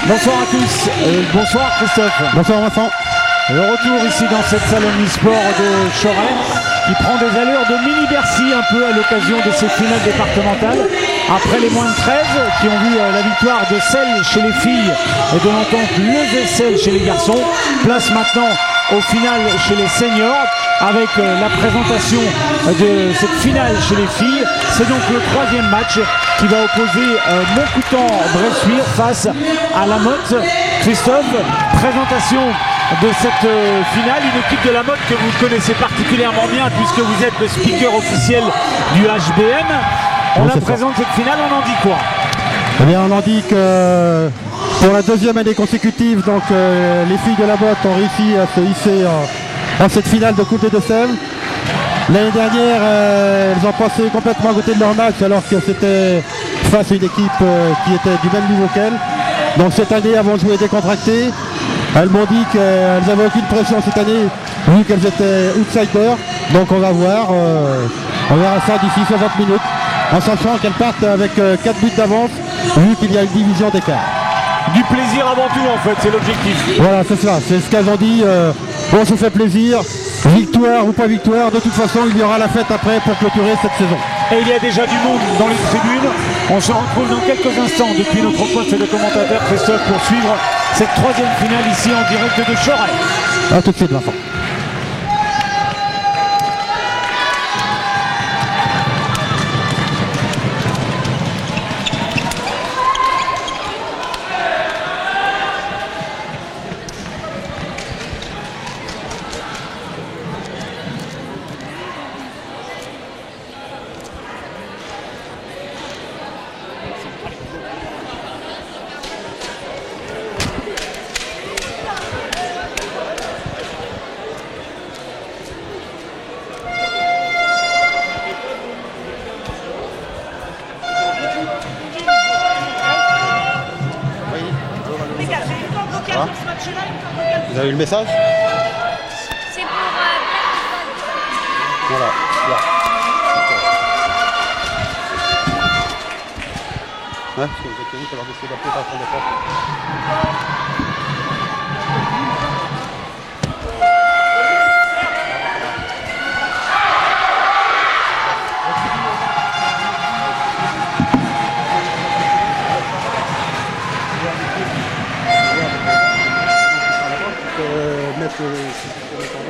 Bonsoir à tous, bonsoir Christophe. Bonsoir Vincent. Le retour ici dans cette salle omnisport de Choret qui prend des allures de mini-Bercy un peu à l'occasion de ces finales départementales. Après les moins de 13 qui ont vu la victoire de Selles chez les filles et de l'entente le Selles chez les garçons, place maintenant au final chez les seniors avec la présentation de cette finale chez les filles. C'est donc le troisième match qui va opposer Montcoutan-Bressuire face à La Motte. Christophe, présentation de cette finale, une équipe de La Motte que vous connaissez particulièrement bien puisque vous êtes le speaker officiel du HBM. On la présente cette finale, on en dit quoi? Eh bien, on en dit que pour la deuxième année consécutive, donc les filles de La Motte ont réussi à se hisser en cette finale de Coupe des Deux-Sèvres. L'année dernière, elles ont passé complètement à côté de leur match alors que c'était face à une équipe qui était du même niveau qu'elles. Donc cette année, elles vont jouer décontractées. Elles m'ont dit qu'elles n'avaient aucune pression cette année vu qu'elles étaient outsiders. Donc on va voir, on verra ça d'ici 60 minutes en sachant qu'elles partent avec 4 buts d'avance vu qu'il y a une division d'écart. Du plaisir avant tout en fait, c'est l'objectif. Voilà, c'est ça, c'est ce qu'elles ont dit. On se fait plaisir, victoire ou pas victoire, de toute façon il y aura la fête après pour clôturer cette saison. Et il y a déjà du monde dans les tribunes. On se retrouve dans quelques instants depuis notre poste de commentateur Christophe pour suivre cette troisième finale ici en direct de Choret. A tout de suite Vincent. Vous avez eu le message? C'est pour Voilà. Là. Parce que vous êtes tenu pour leur décider d'appeler par le départ. Mettre le téléphone,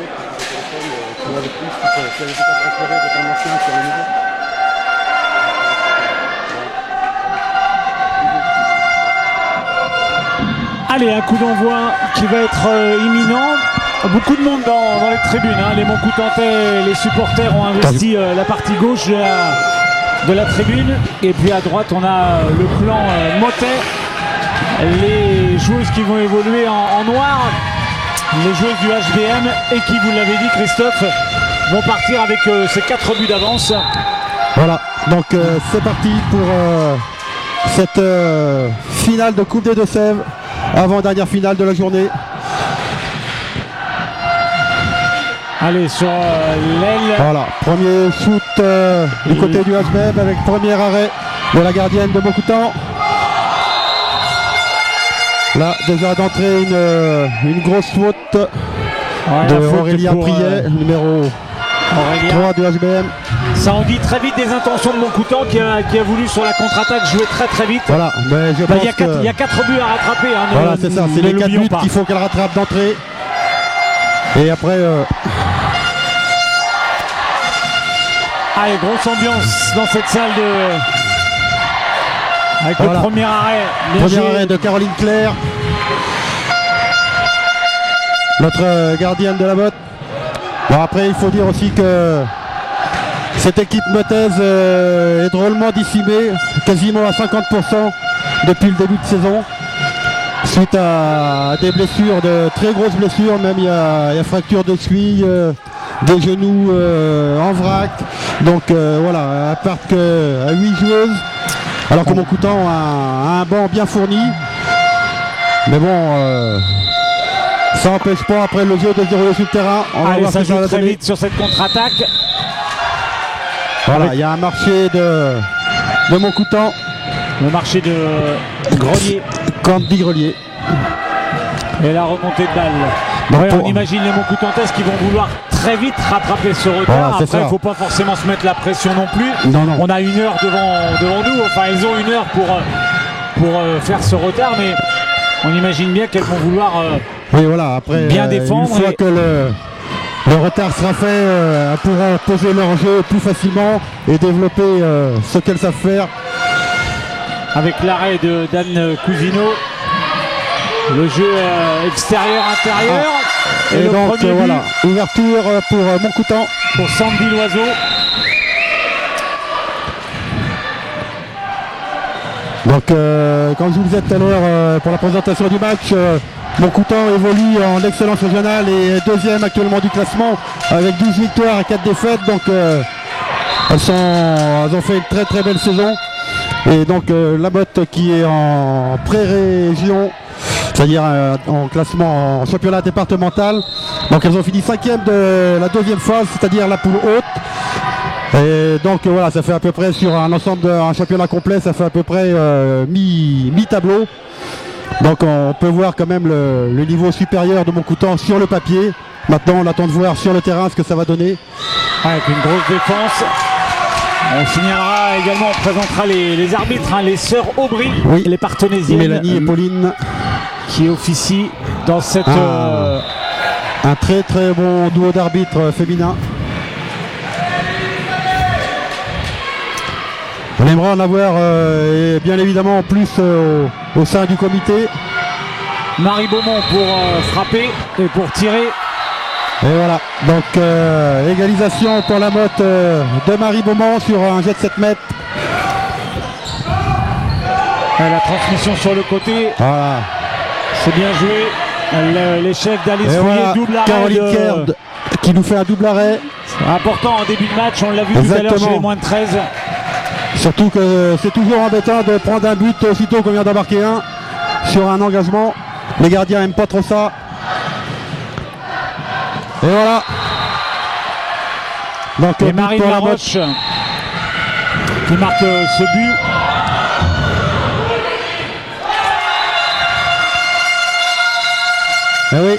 avec plus, si vous transférer de ton ancien sur le nouveau. Allez, un coup d'envoi qui va être imminent. Beaucoup de monde dans les tribunes. Les Montcoutantais, les supporters ont investi la partie gauche de la tribune. Et puis à droite, on a le clan Mottet. Les joueuses qui vont évoluer en noir. Les joueuses du HBM et qui, vous l'avez dit Christophe, vont partir avec ces 4 buts d'avance. Voilà, donc c'est parti pour cette finale de Coupe des Deux-Sèvres, avant-dernière finale de la journée. Allez, sur l'aile. Voilà, premier shoot du côté du HBM avec premier arrêt de la gardienne de Montcoutan. Là, déjà d'entrée une grosse faute de Aurélien Priet, numéro 3 du HBM. Ça en dit très vite des intentions de Montcoutan qui a voulu sur la contre-attaque jouer très vite. Voilà, mais je pense il y a 4 buts à rattraper. Voilà, c'est ça, c'est les 4 buts qu'il faut qu'elle rattrape d'entrée. Et après... Allez, grosse ambiance dans cette salle avec le premier arrêt. Premier arrêt de Caroline Claire. Notre gardienne de La Motte. Bon, après, il faut dire aussi que cette équipe mottaise est drôlement dissimée, quasiment à 50% depuis le début de saison. Suite à des blessures, de très grosses blessures, même il y a fracture de cheville, des genoux en vrac. Donc voilà, à part qu'à 8 joueuses. Alors que Montcoutan a un banc bien fourni. Mais bon, ça n'empêche pas après le jeu de se dérouler sur le terrain. On va voir ça ce que joue va très donner. vite sur cette contre-attaque. Voilà, il y a un marché de Montcoutan. Le marché de Grenier. Candy Grelier. Et la remontée de balle. Donc, Ouais, on imagine les Montcoutantais qui vont vouloir très vite rattraper ce retard. Voilà, c'est Après, il ça. ne faut pas forcément se mettre la pression non plus. Non, non. On a 1 heure devant nous. Enfin, ils ont 1 heure pour faire ce retard, mais on imagine bien qu'elles vont vouloir Oui, voilà, après, bien défendre. une fois que le retard sera fait, elles pourront poser leur jeu plus facilement et développer ce qu'elles savent faire. avec l'arrêt de Dan Cousineau. Le jeu extérieur-intérieur. Et le donc premier but voilà, ouverture pour Montcoutan. pour Sandy Loiseau. Donc comme je vous disais tout à l'heure pour la présentation du match, Montcoutan évolue en excellence régionale et est deuxième actuellement du classement avec 12 victoires et 4 défaites. Donc elles ont fait une très très belle saison. Et donc la Motte qui est en pré-région, c'est-à-dire en classement en championnat départemental. Donc elles ont fini 5e de la deuxième phase, c'est-à-dire la poule haute. Et donc voilà, ça fait à peu près sur un ensemble d'un championnat complet, ça fait à peu près mi-tableau. Donc on peut voir quand même le niveau supérieur de Montcoutan sur le papier. Maintenant on attend de voir sur le terrain ce que ça va donner. Avec une grosse défense. On signalera également, on présentera les arbitres, hein, les sœurs Aubry, Oui. les partenaisiennes Mélanie et Pauline, qui officient dans cette... un très très bon duo d'arbitres féminins. On aimerait en avoir et bien évidemment en plus au sein du comité. Marie Beaumont pour frapper et pour tirer. Et voilà, donc égalisation pour la Motte de Marie Beaumont sur un jet de 7 mètres. Et la transmission sur le côté, Voilà. c'est bien joué. L'échec d'Alice Et Fouillet, voilà, double arrêt. Caroline Kerd qui nous fait un double arrêt. Important en début de match, on l'a vu tout à l'heure Exactement. chez les moins de 13. Surtout que c'est toujours embêtant de prendre un but aussitôt qu'on vient d'embarquer un sur un engagement. Les gardiens n'aiment pas trop ça. Et voilà. Donc Et but Marie pour la Motte. Laroche qui marque ce but. Eh oui,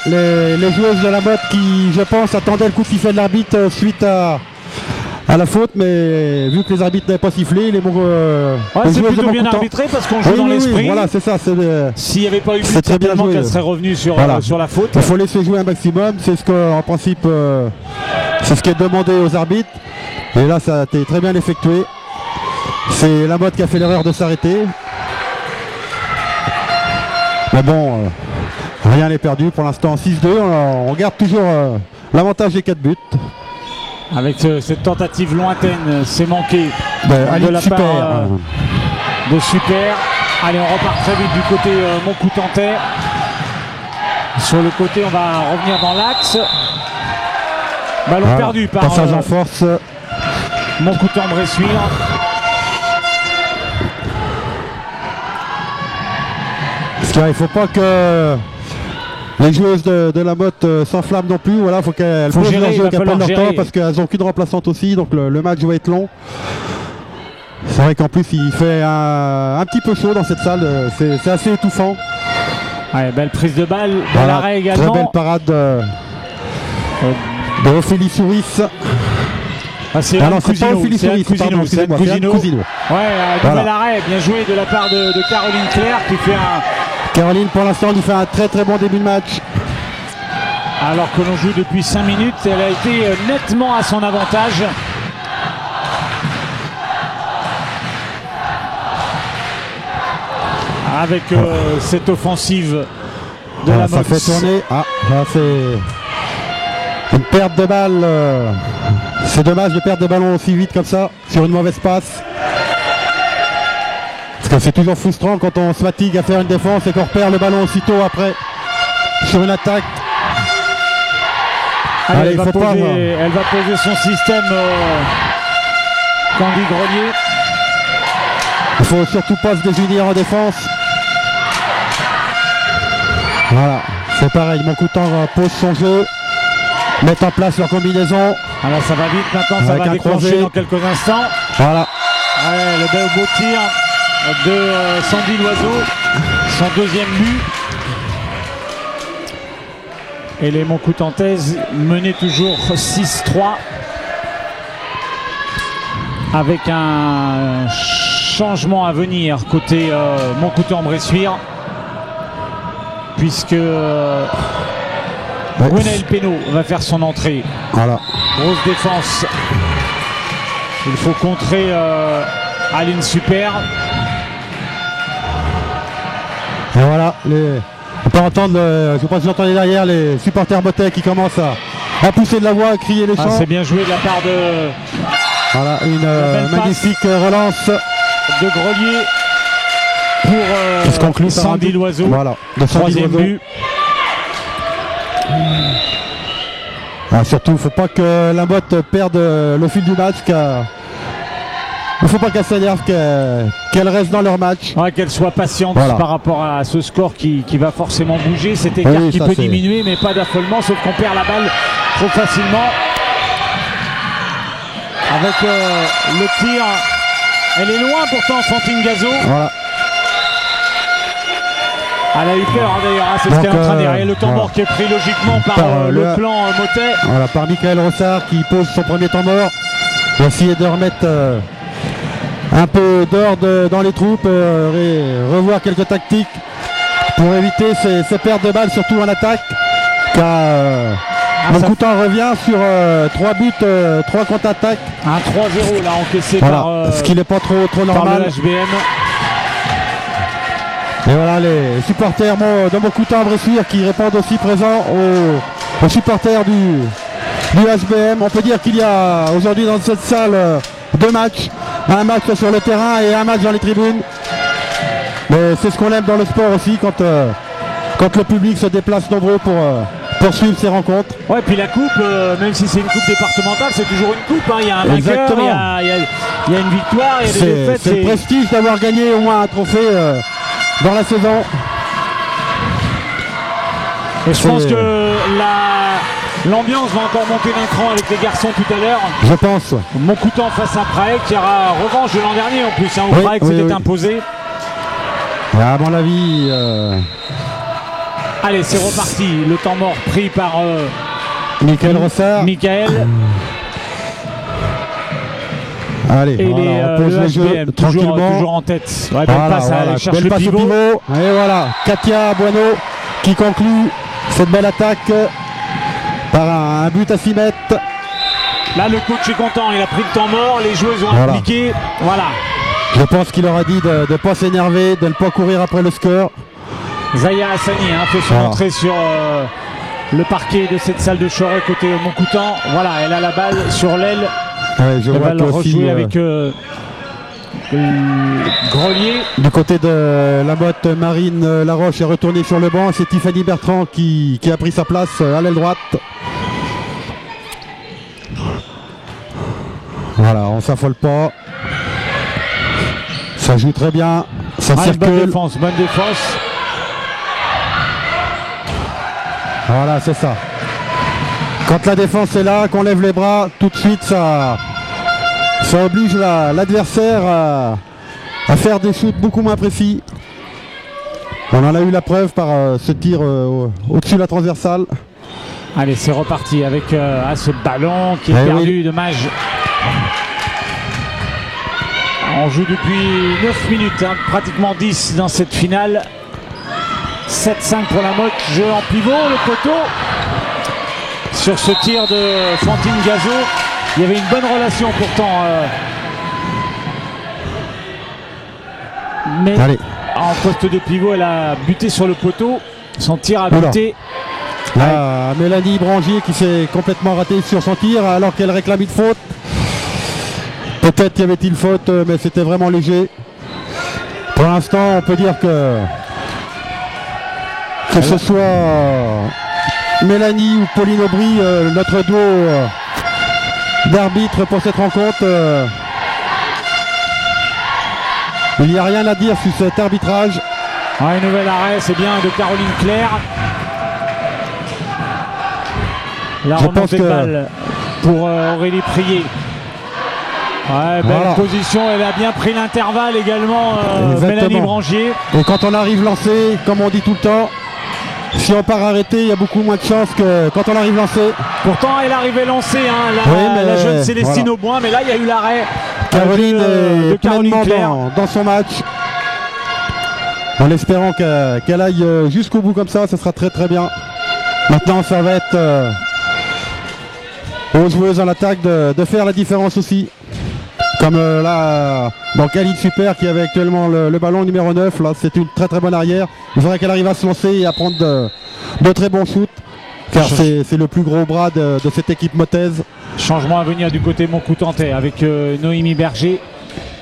les joueuses de la Motte qui, je pense, attendaient le coup de sifflet de l'arbitre suite à la faute, mais vu que les arbitres n'avaient pas sifflé, les Ouais, les c'est joueuses de plutôt bien Montcoutan- arbitré parce qu'on joue Oui, dans oui, oui, l'esprit. voilà, c'est ça. S'il n'y avait pas eu but, C'est très bien certainement joué. qu'elle serait revenue sur, Voilà. sur la faute. Il faut laisser jouer un maximum, c'est ce que, en principe, c'est ce qui est demandé aux arbitres. Et là, ça a été très bien effectué. C'est la Motte qui a fait l'erreur de s'arrêter. Mais bon, rien n'est perdu pour l'instant. 6-2, on garde toujours l'avantage des 4 buts. Avec cette tentative lointaine, c'est manqué Allez, de la super. part de Super. Allez, on repart très vite du côté Montcoutantais. Sur le côté, on va revenir dans l'axe. Ballon Voilà, perdu par passage en force. Montcoutan-Bressuire. Parce qu'il ne faut pas que les joueuses de la Motte s'enflamment non plus. Voilà, faut qu'elles Faut posent gérer, leur il jeu, va qu'elles falloir prennent leur gérer. temps parce qu'elles n'ont qu'une remplaçante aussi, donc le match va être long. C'est vrai qu'en plus il fait un petit peu chaud dans cette salle, c'est assez étouffant. Ouais, belle prise de balle, bel Voilà, arrêt très également. belle parade de Ophélie Souris. Ah, c'est Ah Anne non, c'est pas Cousineau, Ophélie c'est Anne Souris, pardon, Cousineau, c'est Anne excusez-moi, c'est Anne Cousineau. Cousineau. Ouais, Voilà. nouvel arrêt, bien joué de la part de Caroline Claire qui fait un... Caroline pour l'instant lui fait un très très bon début de match. Alors que l'on joue depuis 5 minutes, elle a été nettement à son avantage. Avec cette offensive de la Ça Motte. fait tourner. Ah, là, c'est une perte de balle. C'est dommage de perdre des ballons aussi vite comme ça, sur une mauvaise passe. Parce que c'est toujours frustrant quand on se fatigue à faire une défense et qu'on repère le ballon aussitôt après sur une attaque. Allez, Allez, elle, va faut pas, moi. elle va poser son système Candy Grelier. Il faut surtout pas se désunir en défense. Voilà, c'est pareil, Montcoutan pose son jeu, met en place leur combinaison. Alors ça va vite maintenant, ça Avec va un déclencher croisé. dans quelques instants. Voilà, Ouais, le beau tir de Sandy Loiseau. son deuxième but. Et les Montcoutantaises menaient toujours 6-3 avec un changement à venir côté Montcoutan-Bressuire, puisque Gwenaël Pénaud va faire son entrée. Voilà. Grosse défense. Il faut contrer Aline Super. Et voilà, on peut entendre, je ne sais pas si vous entendez derrière, les supporters motais qui commencent à pousser de la voix, à crier les chants. C'est bien joué de la part de... Voilà, une magnifique relance de Grelier pour Sandy Loiseau. Voilà, de troisième but. Surtout, il ne faut pas que la botte perde le fil du match. Il ne faut pas qu'elle s'énerve, qu'elle reste dans leur match. Ouais, qu'elle soit patiente par rapport à ce score qui va forcément bouger. Cet écart qui peut diminuer, mais pas d'affolement, sauf qu'on perd la balle trop facilement. Avec le tir, elle est loin pourtant, Fantine Gazo. Voilà. Elle a eu peur d'ailleurs, c'est ce qu'elle est en train de dire. Et le temps mort qui est pris logiquement par le plan Motet. Voilà, par Michael Rossard qui pose son premier temps mort. Il va essayer de remettre un peu d'ordre dans les troupes, revoir quelques tactiques pour éviter ces pertes de balles, surtout en attaque. Car Montcoutan revient sur 3 buts, 3 contre-attaques. Un 3-0 là encaissé par ce qui n'est pas trop normal. HBM. Et voilà les supporters de Montcoutan-Bressuire qui répondent aussi présents aux supporters du HBM. On peut dire qu'il y a aujourd'hui dans cette salle 2 matchs. Un match sur le terrain et un match dans les tribunes. Mais c'est ce qu'on aime dans le sport aussi quand le public se déplace nombreux pour suivre ces rencontres. Ouais, puis la coupe, même si c'est une coupe départementale, c'est toujours une coupe. Hein. Il y a un vainqueur, il y a une victoire, il y a des défaites. C'est le prestige d'avoir gagné au moins un trophée dans la saison. Et je pense que l'ambiance va encore monter d'un cran avec les garçons tout à l'heure. Je pense. Montcoutan face à Prague qui aura revanche de l'an dernier en plus. Hein, où Prague s'était imposé. Et à mon avis... Allez, c'est reparti. Le temps mort pris par Michael Rossard. Michael. Allez, et on pose les jeux tranquillement. Toujours en tête. Ouais, belle passe, elle cherche le pivot. Et voilà, Katia Bueno qui conclut cette belle attaque par un but à 6 mètres. Là, le coach est content. Il a pris le temps mort. Les joueuses ont appliqué. Voilà. Je pense qu'il leur a dit de ne pas s'énerver, de ne pas courir après le score. Zaya Hassani fait son entrée sur le parquet de cette salle de Choret côté Montcoutan. Voilà, elle a la balle sur l'aile. Ouais, elle va le rejouer avec Grelier. Du côté de la botte, Marine Laroche est retournée sur le banc. C'est Tiffany Bertrand qui a pris sa place à l'aile droite. Voilà, on s'affole pas. Ça joue très bien. Ça circule. Bonne défense. Voilà, c'est ça. Quand la défense est là, qu'on lève les bras, tout de suite, ça oblige l'adversaire à faire des shoots beaucoup moins précis. On en a eu la preuve par ce tir au-dessus de la transversale. Allez, c'est reparti avec ce ballon qui est perdu. Dommage. On joue depuis 9 minutes, pratiquement 10 dans cette finale. 7-5 pour la Motte, jeu en pivot, le poteau. Sur ce tir de Fantine Gazo, il y avait une bonne relation pourtant. Mais en poste de pivot, elle a buté sur le poteau. Son tir a buté. Là, Mélanie Brangier qui s'est complètement ratée sur son tir alors qu'elle réclame une faute. Peut-être y avait-il faute, mais c'était vraiment léger. Pour l'instant, on peut dire que ce soit Mélanie ou Pauline Aubry, notre duo d'arbitre pour cette rencontre, il n'y a rien à dire sur cet arbitrage. Un nouvel arrêt, c'est bien de Caroline Claire. La remontée de balle pour Aurélie Prier. Ouais, belle Voilà. position, elle a bien pris l'intervalle également, Exactement. Mélanie Brangier. Et quand on arrive lancé, comme on dit tout le temps, si on part arrêté, il y a beaucoup moins de chances que quand on arrive lancé. Pourtant, elle arrivait lancée, hein, Oui, mais la jeune Célestine voilà. Auboin, mais là, il y a eu l'arrêt Caroline de est Caroline pleinement Claire. dans son match. En espérant qu'elle aille jusqu'au bout comme ça sera très très bien. Maintenant, ça va être aux joueuses en attaque de faire la différence aussi. Comme là, dans Khalid Super qui avait actuellement le ballon numéro 9, là c'est une très très bonne arrière. Il faudrait qu'elle arrive à se lancer et à prendre de très bons shoots. Car c'est le plus gros bras de cette équipe motaise. Changement à venir du côté Montcoutantais avec Noémie Berger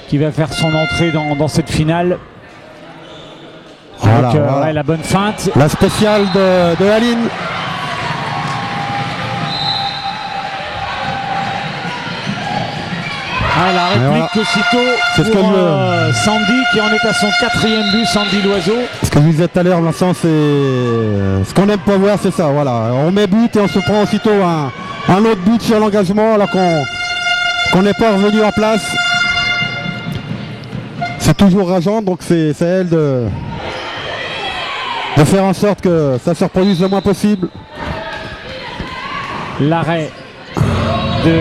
qui va faire son entrée dans cette finale. Voilà, avec voilà. ouais, la bonne feinte. La spéciale de Aline. Ah, la réplique voilà. aussitôt C'est ce pour que Sandy qui en est à son 4e but, Sandy Loiseau. Ce que je vous disais tout à l'heure, Vincent, c'est ce qu'on aime pas voir, c'est ça. Voilà, on met but et on se prend aussitôt un autre but sur l'engagement alors qu'on n'est pas revenu en place. C'est toujours rageant, donc c'est à elle de faire en sorte que ça se reproduise le moins possible. L'arrêt de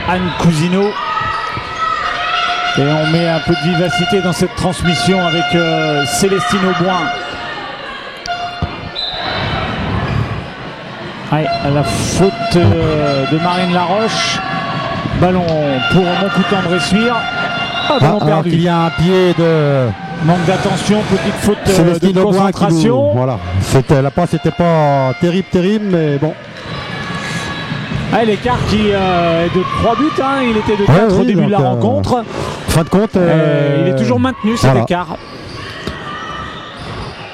Anne Cousineau. Et on met un peu de vivacité dans cette transmission avec Célestine Auboin. Ouais, la faute de Marine Laroche. Ballon pour Montcoutan de Ressuire. Ah, ballon Alors perdu. qu'il y a un pied de Manque d'attention, petite faute Célestine de Auboin qui concentration. voilà, la passe n'était pas terrible, mais bon. Ah, l'écart qui est de 3 buts, hein. Il était de 4 au oui, début de la donc, rencontre. Fin de compte, Il est toujours maintenu cet voilà. écart.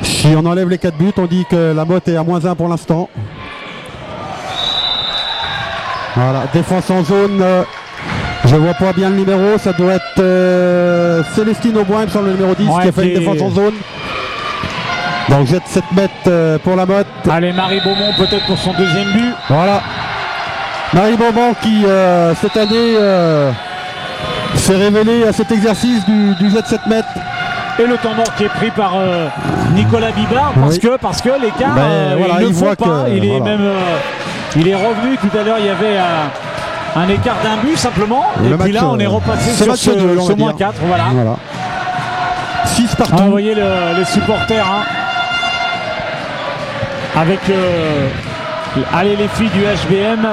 Si on enlève les 4 buts, on dit que la Motte est à -1 pour l'instant. Voilà, défense en zone. Je vois pas bien le numéro, ça doit être Célestine Auboin, il me semble, le numéro 10, Ouais, qui a fait une défense en zone. Donc jette 7 mètres pour la Motte. Allez, Marie Beaumont peut-être pour son 2e but. Voilà. Marie Beaumont qui cette année s'est révélée à cet exercice du jet de 7 mètres. Et le temps mort qui est pris par Nicolas Bibard parce que l'écart voilà, il ne il faut voit pas. que, Il est voilà. même il est revenu tout à l'heure. Il y avait un écart d'un but simplement. Le Et puis match, là on est repassé ce sur match ce nul, on va dire. -4. Voilà. 6 partout. Ah, vous voyez les supporters hein, avec allez les filles du HBM.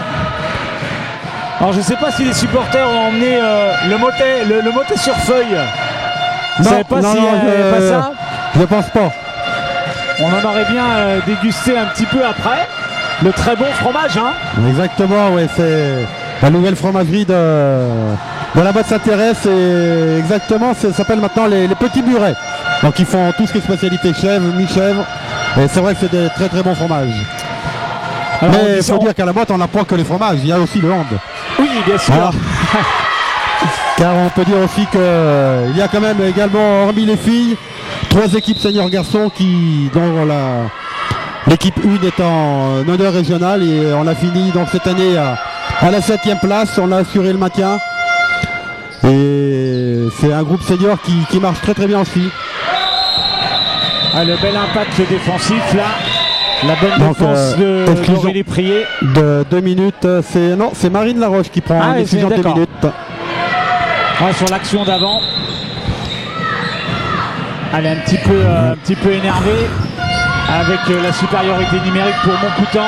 Alors je sais pas si les supporters ont emmené le motet sur feuille. Vous savez pas s'il y avait pas ça. Je pense pas. On en aurait bien dégusté un petit peu après. Le très bon fromage, hein. Exactement, oui, c'est la nouvelle fromagerie de la Motte s'intéresse et exactement, ça s'appelle maintenant les petits murets. Donc ils font tout ce qui est spécialité chèvre, mi-chèvre. Et c'est vrai que c'est des très très bons fromages. Alors, Mais il faut dire qu'à la Motte, on n'a pas que les fromages, il y a aussi le hand. oui, bien sûr. Voilà. Car on peut dire aussi qu'il y a quand même également, hormis les filles, 3 équipes seniors garçons dont l'équipe 1 est en honneur régional et on a fini donc cette année à la 7e place, on a assuré le maintien. Et c'est un groupe senior qui marche très très bien aussi. Ah, le bel impact défensif là. La bonne Donc, défense exclusion d'Aurélie Prié. de 2 minutes, c'est Marine Laroche qui prend Ah, une oui, décision de 2 d'accord. minutes. Ah, sur l'action d'avant. Elle est un petit peu énervée avec la supériorité numérique pour Montcoutan.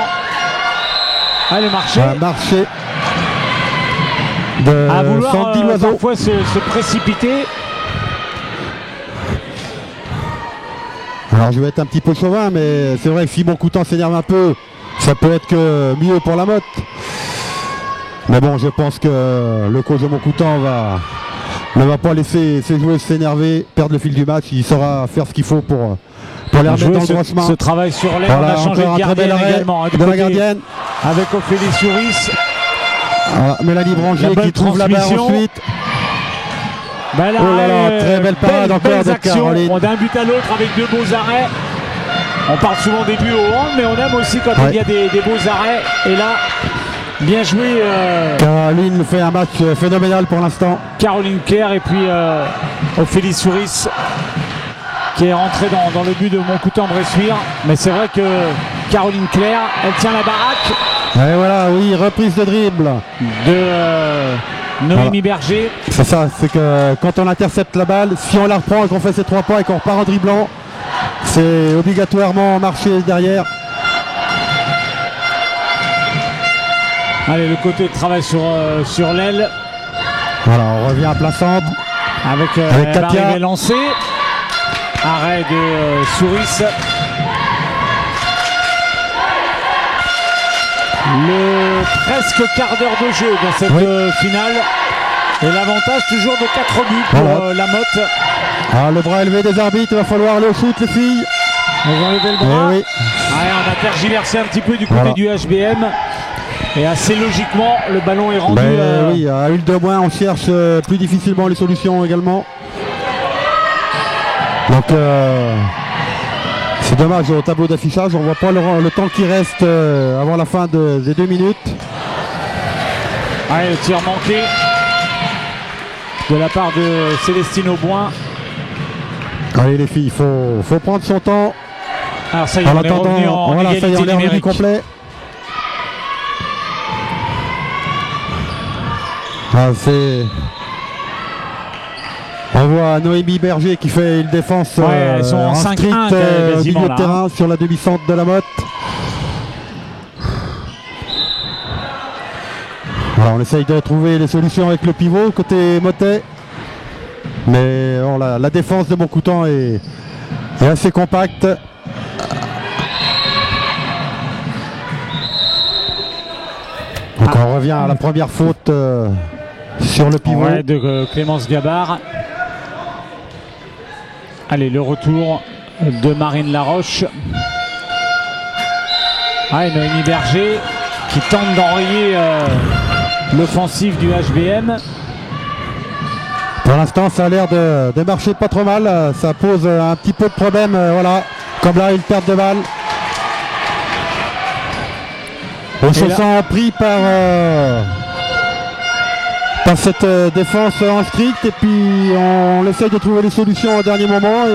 Allez, marché. Un marché de À vouloir Sandy Loiseau. parfois se précipiter. Alors je vais être un petit peu chauvin, mais c'est vrai que si Montcoutan s'énerve un peu, ça peut être que mieux pour la Motte. Mais bon, je pense que le coach de Montcoutan ne va pas laisser ses joueuses s'énerver, perdre le fil du match. Il saura faire ce qu'il faut pour les remettre dans le droit chemin. Ce travail sur l'air, Voilà, on a changé encore de un très bel gardienne arrêt également. hein, du de la côté- gardienne. Avec Ophélie Souris. Voilà, Mélanie Brangier La bonne qui trouve la barre transmission. ensuite. Ben là, Oh là là, très belle parade encore belles de actions. Caroline. On d'un but à l'autre avec 2 beaux arrêts. On parle souvent des buts au hand, mais on aime aussi quand Ouais. il y a des beaux arrêts. Et là, Bien joué Caroline fait un match phénoménal pour l'instant. Caroline Claire et puis Ophélie Souris qui est rentrée dans le but de Montcoutan-Bressuire. Mais c'est vrai que Caroline Claire, elle tient la baraque. Et voilà, oui, reprise de dribble De Noémie Berger. C'est ça, c'est que quand on intercepte la balle, si on la reprend et qu'on fait ses 3 points et qu'on repart en dribblant, c'est obligatoirement marcher derrière. Allez, le côté de travail sur l'aile. Voilà, on revient à plat centre. Avec Katia. arrivée lancée. Arrêt de Souris. Le presque quart d'heure de jeu dans cette finale. Et l'avantage toujours de 4 buts pour la Motte. Ah, le bras élevé des arbitres, il va falloir le shoot les filles. Elles ont levé le bras. Oui. Allez, on a tergiversé un petit peu du côté du HBM. Et assez logiquement, le ballon est rendu. Oui, à une de moins, on cherche plus difficilement les solutions également. Donc, c'est dommage au tableau d'affichage, on ne voit pas le temps qui reste avant la fin des 2 minutes. Allez, le tir manqué de la part de Célestine Auboin. Allez les filles, il faut prendre son temps. Alors ça y est, on est revenu en égalité numérique. Complet. Ah, on voit Noémie Berger qui fait une défense elles sont en 5-1 milieu de terrain sur la demi-centre de la Motte. Alors on essaye de trouver les solutions avec le pivot côté Mottet. Mais la défense de Montcoutan est assez compacte. Donc on revient à la première faute sur le pivot. Ouais, de Clémence Gabard. Allez, le retour de Marine Laroche. Et Noémie Berger qui tente d'enrayer l'offensive du HBM. Pour l'instant, ça a l'air de marcher pas trop mal. Ça pose un petit peu de problème. Voilà, comme là, une perte de balle. On se sent pris par cette défense en strict et puis on essaye de trouver les solutions au dernier moment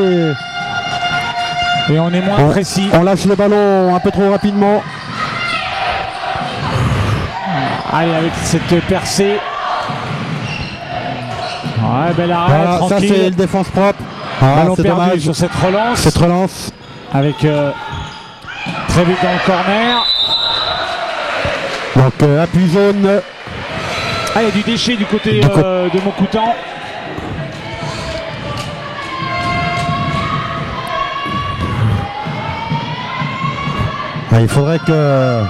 et on est moins précis. On lâche le ballon un peu trop rapidement. Allez, avec cette percée. Ouais, bel arrêt, voilà, tranquille. Ça c'est une défense propre. Ballon c'est perdu dommage sur cette relance. Avec très vite dans le corner. Donc appui zone. Il y a du déchet du côté de Montcoutan. Il faudrait que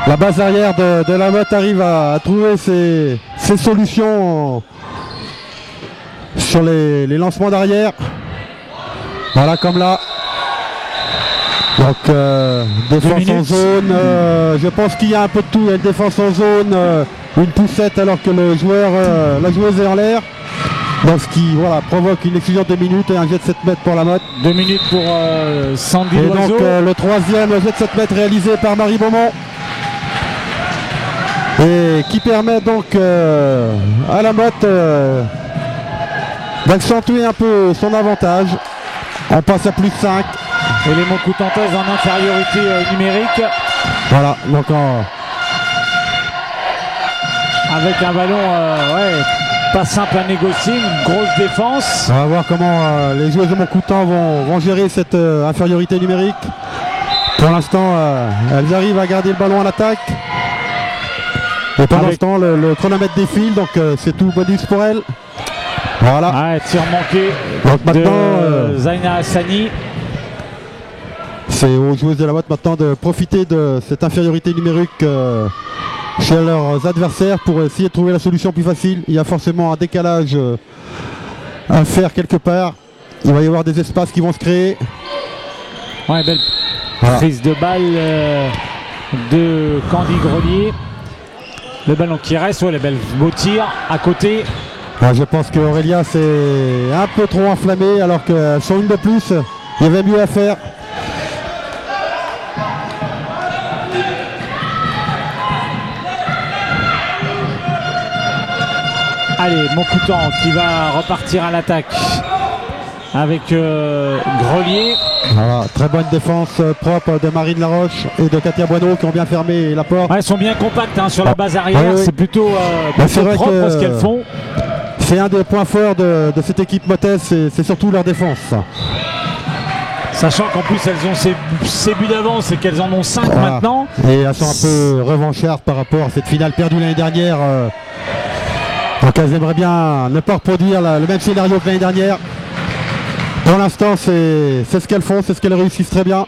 la base arrière de la Motte arrive à trouver ses solutions sur les lancements d'arrière. Voilà, comme là. Donc défense en zone, je pense qu'il y a un peu de tout. Il y a une défense en zone, une poussette alors que le joueur, la joueuse est en l'air. Donc ce qui provoque une exclusion de 2 minutes et un jet de 7 mètres pour la Motte. 2 minutes pour Sandy Et Loiseau. donc le troisième jet de 7 mètres réalisé par Marie Beaumont. Et qui permet donc à la Motte d'accentuer un peu son avantage. On passe à plus 5. Et les Montcoutantaises en infériorité numérique. Voilà, donc avec un ballon pas simple à négocier, une grosse défense. On va voir comment les joueurs de Montcoutan vont gérer cette infériorité numérique. Pour l'instant, elles arrivent à garder le ballon en attaque. Et pour l'instant, le chronomètre défile, donc c'est tout bonus pour elles. Voilà. Tir manqué donc maintenant, de Zaina Hassani. C'est aux joueuses de la Motte maintenant de profiter de cette infériorité numérique chez leurs adversaires pour essayer de trouver la solution plus facile. Il y a forcément un décalage à faire quelque part. Il va y avoir des espaces qui vont se créer. Belle prise de balle de Candy Grelier. Le ballon qui reste, les belles beaux tirs à côté. Je pense qu'Aurélia s'est un peu trop enflammée alors que sur une de plus, il y avait mieux à faire. Allez, Moncoutan qui va repartir à l'attaque avec Grelier. Voilà, très bonne défense propre de Marine Laroche et de Katia Bueno qui ont bien fermé la porte. Ouais, elles sont bien compactes hein, sur la base arrière, oui. c'est plutôt, c'est vrai propre que ce qu'elles font. C'est un des points forts de cette équipe motaise, c'est surtout leur défense. Sachant qu'en plus elles ont ces buts d'avance et qu'elles en ont 5 maintenant. Et elles sont un peu revanchardes par rapport à cette finale perdue l'année dernière. Donc elles aimeraient bien ne pas reproduire le même scénario que l'année dernière. Pour l'instant c'est ce qu'elles font, c'est ce qu'elles réussissent très bien.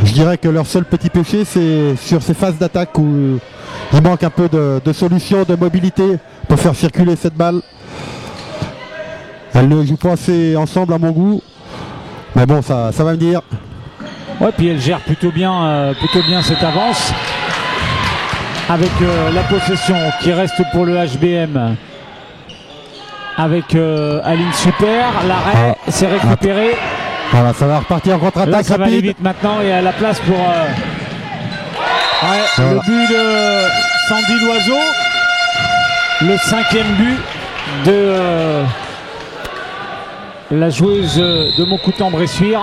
Je dirais que leur seul petit péché c'est sur ces phases d'attaque où il manque un peu de solution, de mobilité pour faire circuler cette balle. Elles ne jouent pas assez ensemble à mon goût. Mais bon, ça va venir. Ouais, puis elle gère plutôt bien cette avance. Avec la possession qui reste pour le HBM. Avec Aline Super. L'arrêt s'est récupéré. Voilà, ça va repartir en contre-attaque. Là, ça va aller rapide. vite maintenant et à la place pour le but de Sandy Loiseau. Le 5e but de la joueuse de Moncoutan-Bressuire.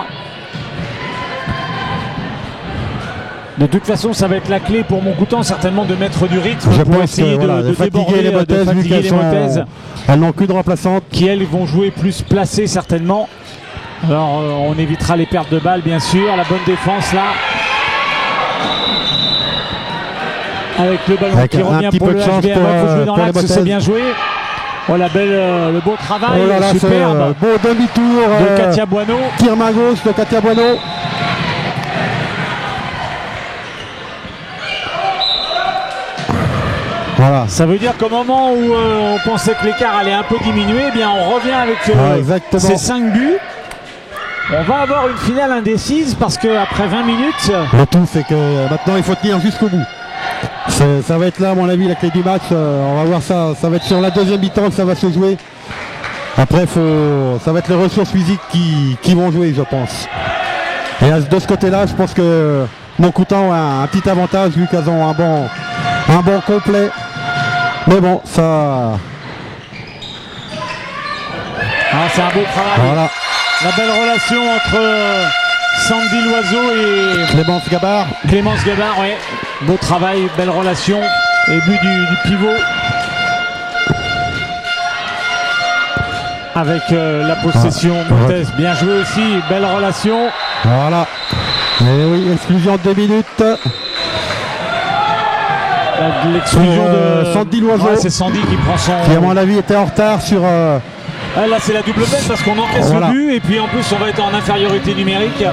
De toute façon, ça va être la clé pour Moncoutan, certainement de mettre du rythme Je pour pense essayer que, voilà, de fatiguer les Motaises, vu qu'elles sont- Motaises, elles n'ont qu'une remplaçante. qui elles vont jouer plus placées certainement. Alors on évitera les pertes de balles bien sûr. La bonne défense là. Avec le ballon Avec qui un revient petit pour peu le de chance HBM. pour, Il faut jouer dans pour les l'axe, c'est Motaises. bien joué. Oh la belle, le beau travail, Oh là là, c'est superbe beau demi-tour de Katia Bueno. tir main gauche de Katia Bueno. Voilà. Ça veut dire qu'au moment où on pensait que l'écart allait un peu diminuer, eh bien on revient avec exactement. ces 5 buts. On va avoir une finale indécise parce qu'après 20 minutes, Le tout, c'est que maintenant il faut tenir jusqu'au bout. Ça va être là, à mon avis, la clé du match. On va voir ça. Ça va être sur la deuxième mi-temps que ça va se jouer. Après, ça va être les ressources physiques qui vont jouer, je pense. Et de ce côté-là, je pense que Moncoutan a un petit avantage vu qu'elles ont un banc complet. Mais bon, ça. c'est un beau travail. Voilà. La belle relation entre Sandy Loiseau et Clémence Gabard. Clémence Gabard, ouais. Beau travail, belle relation. Et but du pivot. Avec la possession Montez, bien joué aussi, belle relation. Voilà. Et oui, exclusion de 2 minutes. L'exclusion de Sandy Loiseau. Ouais, c'est Sandy qui prend son. Qui, à mon avis, était en retard sur. Là, c'est la double peine parce qu'on encaisse Voilà. le but et puis en plus, on va être en infériorité numérique.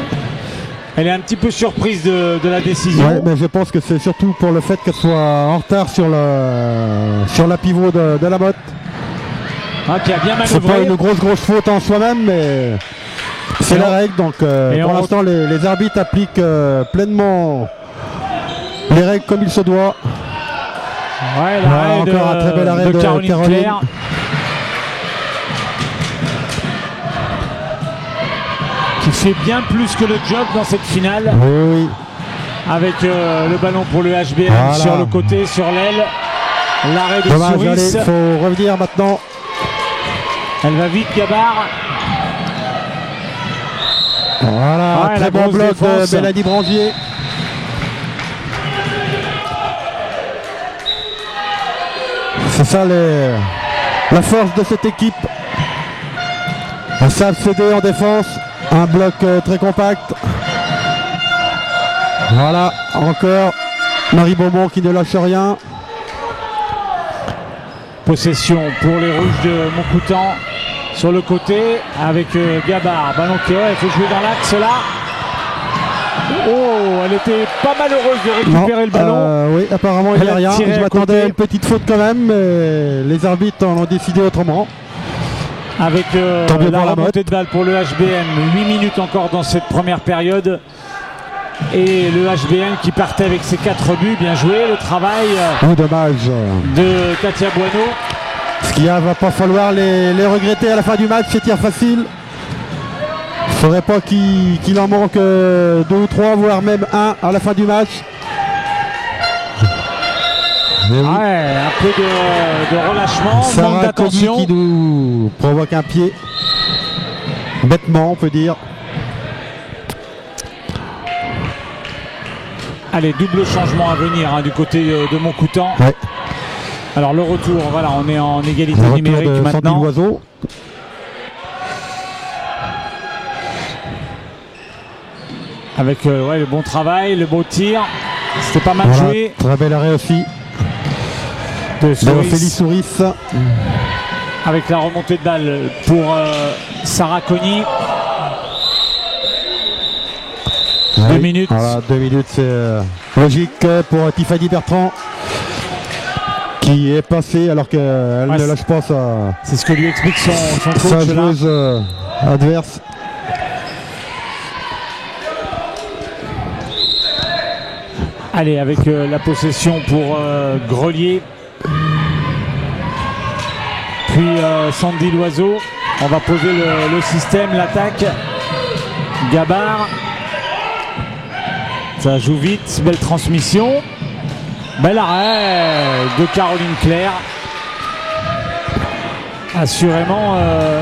Elle est un petit peu surprise de la décision. Ouais, mais je pense que c'est surtout pour le fait qu'elle soit en retard sur la pivot de la botte. Qui a bien C'est pas manœuvré. une grosse faute en soi-même, mais c'est Et la on- règle. Donc et pour on- l'instant, les arbitres appliquent pleinement les règles comme il se doit. Ouais, Voilà, l'arrêt encore un très bel arrêt de Caroline Caroline. Claire. Qui fait bien plus que le job dans cette finale. Oui, oui. Avec le ballon pour le HBM Voilà. sur le côté, sur l'aile. L'arrêt de Dommage, Souris. allez, il faut revenir maintenant. Elle va vite, Gabard. Voilà, Ouais, la très bon grosse bloc défense. de Mélanie Brangier. C'est ça la force de cette équipe. Elles savent céder en défense. Un bloc très compact. Voilà, encore Marie Beaumont qui ne lâche rien. Possession pour les Rouges de Moncoutan sur le côté avec Gabard. Ballon qui il faut jouer dans l'axe là. Oh, elle était pas malheureuse de récupérer le ballon. Oui, apparemment il n'y Elle a a rien. tiré Je à m'attendais côté. à une petite faute quand même, mais les arbitres en ont décidé autrement. Avec Tant mieux la pour la remontée de balle pour le HBM. 8 minutes encore dans cette première période. Et le HBM qui partait avec ses 4 buts. Bien joué, le travail Oh, dommage. de Katia Bueno. Ce qu'il va pas falloir les regretter à la fin du match, ces tirs faciles. Il ne faudrait pas qu'il en manque 2 ou 3, voire même 1 à la fin du match. oui. Ouais, un peu de relâchement, manque Sarah d'attention. Cogni qui nous provoque un pied. Bêtement, on peut dire. Allez, double changement à venir hein, du côté de Montcoutan. Ouais. Alors le retour, voilà, on est en égalité Le retour numérique de Sandy maintenant. Loiseau. Avec ouais, le bon travail, le beau tir. C'était pas mal Voilà, joué très bel arrêt aussi de de Souris, Ophélie Souris. avec la remontée de balle pour Sarah Cogni. 2 minutes. Voilà, 2 minutes, c'est logique pour Tiffany Bertrand qui est passée alors qu'elle Ouais, ne lâche pas C'est ce que lui explique son sa coach là. joueuse adverse. Allez, avec la possession pour Grelier. Puis Sandy Loiseau. On va poser le système, l'attaque. Gabard. Ça joue vite, belle transmission. Bel arrêt de Caroline Claire. Assurément,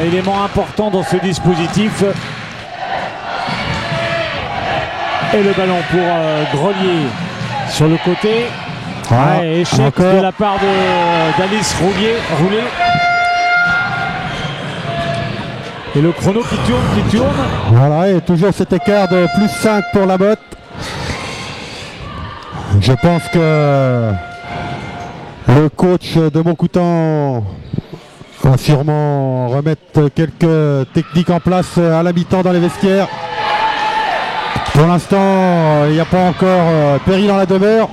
élément important dans ce dispositif. Et le ballon pour Grelier sur le côté. Ah, Ouais, échec encore. de la part d'Alice Roulet. Et le chrono qui tourne. Voilà, et toujours cet écart de plus 5 pour la botte. Je pense que le coach de Montcoutan va sûrement remettre quelques techniques en place à la mi-temps dans les vestiaires. Pour l'instant, il n'y a pas encore péril dans la demeure.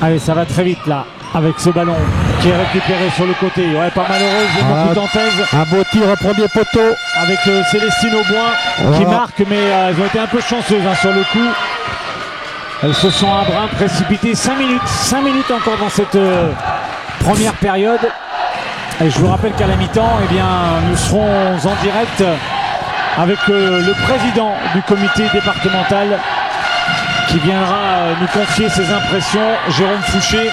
Allez, ça va très vite là, avec ce ballon qui est récupéré sur le côté. Ouais, pas malheureuse, les Voilà. Montcoutantaises, Un beau tir au premier poteau. avec Célestine Auboin qui Voilà. marque, mais elles ont été un peu chanceuses hein, sur le coup. Elles se sont un brin précipitées. 5 minutes encore dans cette première période. Et je vous rappelle qu'à la mi-temps, eh bien, nous serons en direct avec le président du comité départemental qui viendra nous confier ses impressions, Jérôme Fouché,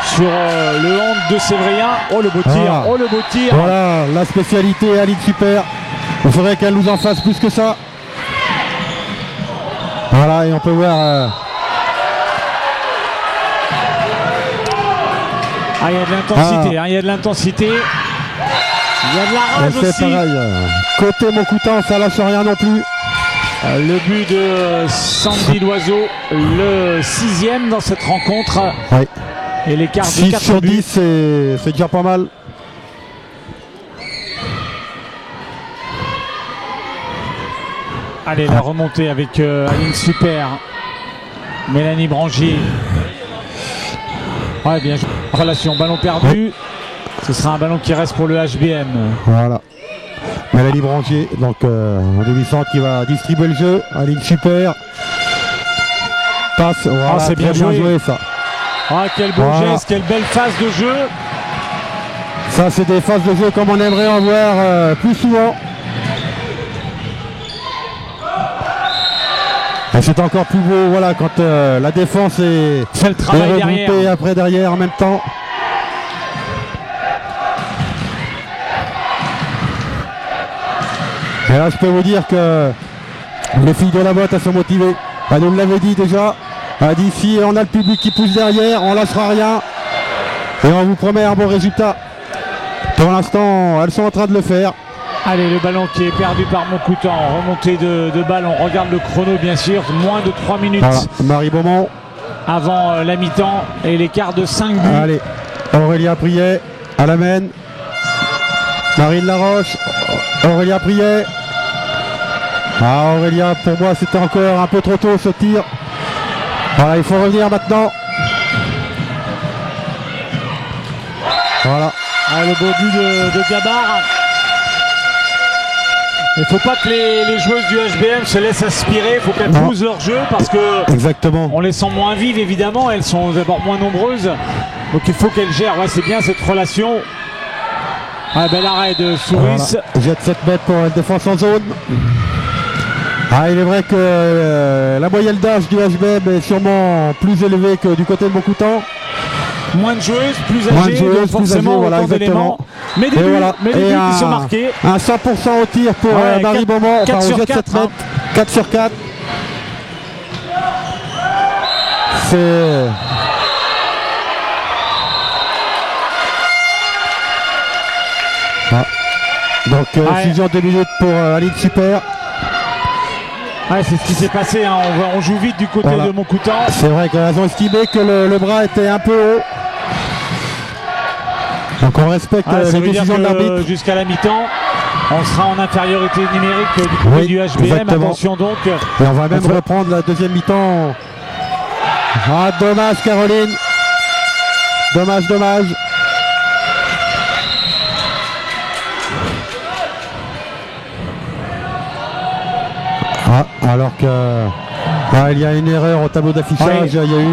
sur le hand de Sévrien. Oh le beau tir, Ah. oh le beau tir. Voilà, la spécialité Aline Super. Il faudrait qu'elle nous en fasse plus que ça. Voilà, et on peut voir... Ah, il y a de l'intensité, hein, il y a de l'intensité. Il y a de la rage c'est aussi. pareil. Côté Montcoutan, ça lâche rien non plus. Le but de Sandy Loiseau, le 6e dans cette rencontre. Ouais. Et l'écart de 6 4 sur buts. 10, c'est déjà pas mal. Allez, la remontée avec Aline Super. Mélanie Brangier. Ouais, bien joué. Relation, ballon perdu. Ce sera un ballon qui reste pour le HBM. Voilà. Mélanie Brangier, donc en demi-centre qui va distribuer le jeu. Aline Super. Passe. Voilà, c'est bien très joué. ça. Ah, quel beau Voilà. geste, quelle belle phase de jeu. Ça, c'est des phases de jeu comme on aimerait en voir plus souvent. Et c'est encore plus beau, voilà, quand la défense est, Fait le travail est regroupée derrière. après derrière en même temps. Et là, je peux vous dire que les filles de la botte, elles sont motivées. Elle nous l'avait dit déjà. Elle a dit si on a le public qui pousse derrière, on lâchera rien. Et on vous promet un bon résultat. Pour l'instant, elles sont en train de le faire. Allez, le ballon qui est perdu par Montcoutan. Remontée de balle, on regarde le chrono bien sûr. Moins de 3 minutes Voilà, Marie Beaumont. avant la mi-temps. Et l'écart de 5 buts. Allez, Aurélia Priet, à la mène. Marine Laroche, Aurélia Priet. Ah, Aurélia, pour moi, c'était encore un peu trop tôt ce tir. Voilà, il faut revenir maintenant. Voilà. Ah, le beau but de Gabard. Il ne faut pas que les joueuses du HBM se laissent aspirer. Il faut qu'elles Non. poussent leur jeu parce que Exactement. on les sent moins vives évidemment. Elles sont d'abord moins nombreuses. Donc il faut qu'elles gèrent. Ouais, c'est bien cette relation. Ah, bel arrêt de Souris. Voilà. Jette 7 mètres pour une défense en zone. Ah, il est vrai que la moyenne d'âge du HBM est sûrement plus élevée que du côté de Montcoutan. Moins de joueuses, plus Moins de âgées, joueuses, donc forcément plus âgées, voilà, autant d'éléments. Mais des Et buts, voilà. mais des Et buts qui sont marqués. un 100% au tir pour Ouais, Marie 4 Beaumont, enfin sur au jet de 7 4, hein. mètres. 4 sur 4. C'est... Ah. Donc Ouais. fusion 2 minutes pour Aline Super. Ouais, c'est ce qui s'est passé, hein. On joue vite du côté Voilà. de Montcoutan. C'est vrai qu'elles ont estimé que le bras était un peu haut. Donc on respecte Ouais, ça les veut dire décisions de l'arbitre. que jusqu'à la mi-temps, on sera en infériorité numérique du côté Oui, du HBM. exactement. Attention donc. Et on va même On fait- reprendre la deuxième mi-temps. Ah, dommage Caroline. Dommage, dommage. Ah, alors que il y a une erreur au tableau d'affichage, Oui. il y a eu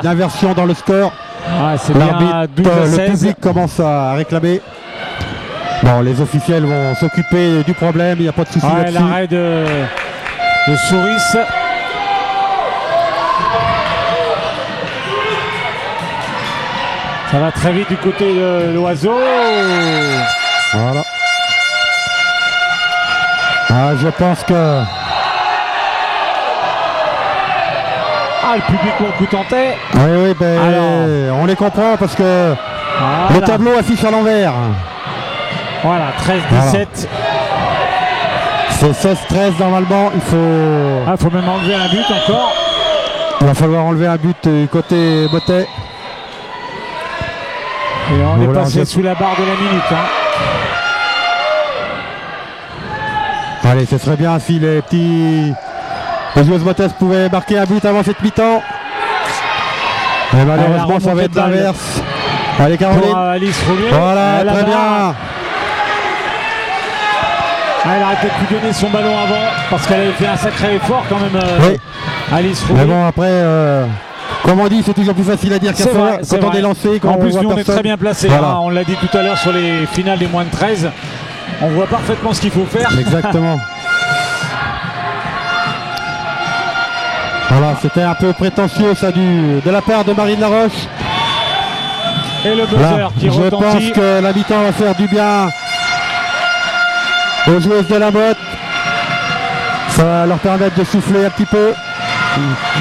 une inversion dans le score. Ouais, c'est bien L'arbitre, 12 à le 16. public commence à réclamer. Bon, les officiels vont s'occuper du problème, il n'y a pas de souci Ouais, là-dessus. l'arrêt de Souris. Ça va très vite du côté de l'Oiseau. Voilà. Ah, je pense que Ah, le public Montcoutantais. oui, ben, Alors. on les comprend parce que Voilà. le tableau affiche à l'envers. Voilà, 13-17. C'est 16-13 normalement. Ah, faut même enlever un but encore. Il va falloir enlever un but côté Bottet. Et on Voilà, est passé je- sous la barre de la minute, hein. Allez, ce serait bien si les joueuses Bottès pouvaient marquer un but avant cette mi-temps. Mais malheureusement, ça va être l'inverse. Allez, Caroline. Pour Alice Roulier. Voilà, très bien. Elle aurait peut-être pu donner son ballon avant parce qu'elle avait fait un sacré effort quand même, Oui. Alice Mais Roulier. bon, après, comme on dit, c'est toujours plus facile à dire qu'à C'est vrai, faire c'est quand on vrai. est lancé. Quand En plus, voit nous, on est personne. très bien placés. Voilà. Hein. On l'a dit tout à l'heure sur les finales des moins de 13. On voit parfaitement ce qu'il faut faire. Exactement. Voilà, c'était un peu prétentieux ça de la part de Marine Laroche. Et le buzzer Là, qui je pense retentit. que la mi-temps va faire du bien aux joueuses de la botte. Ça va leur permettre de souffler un petit peu,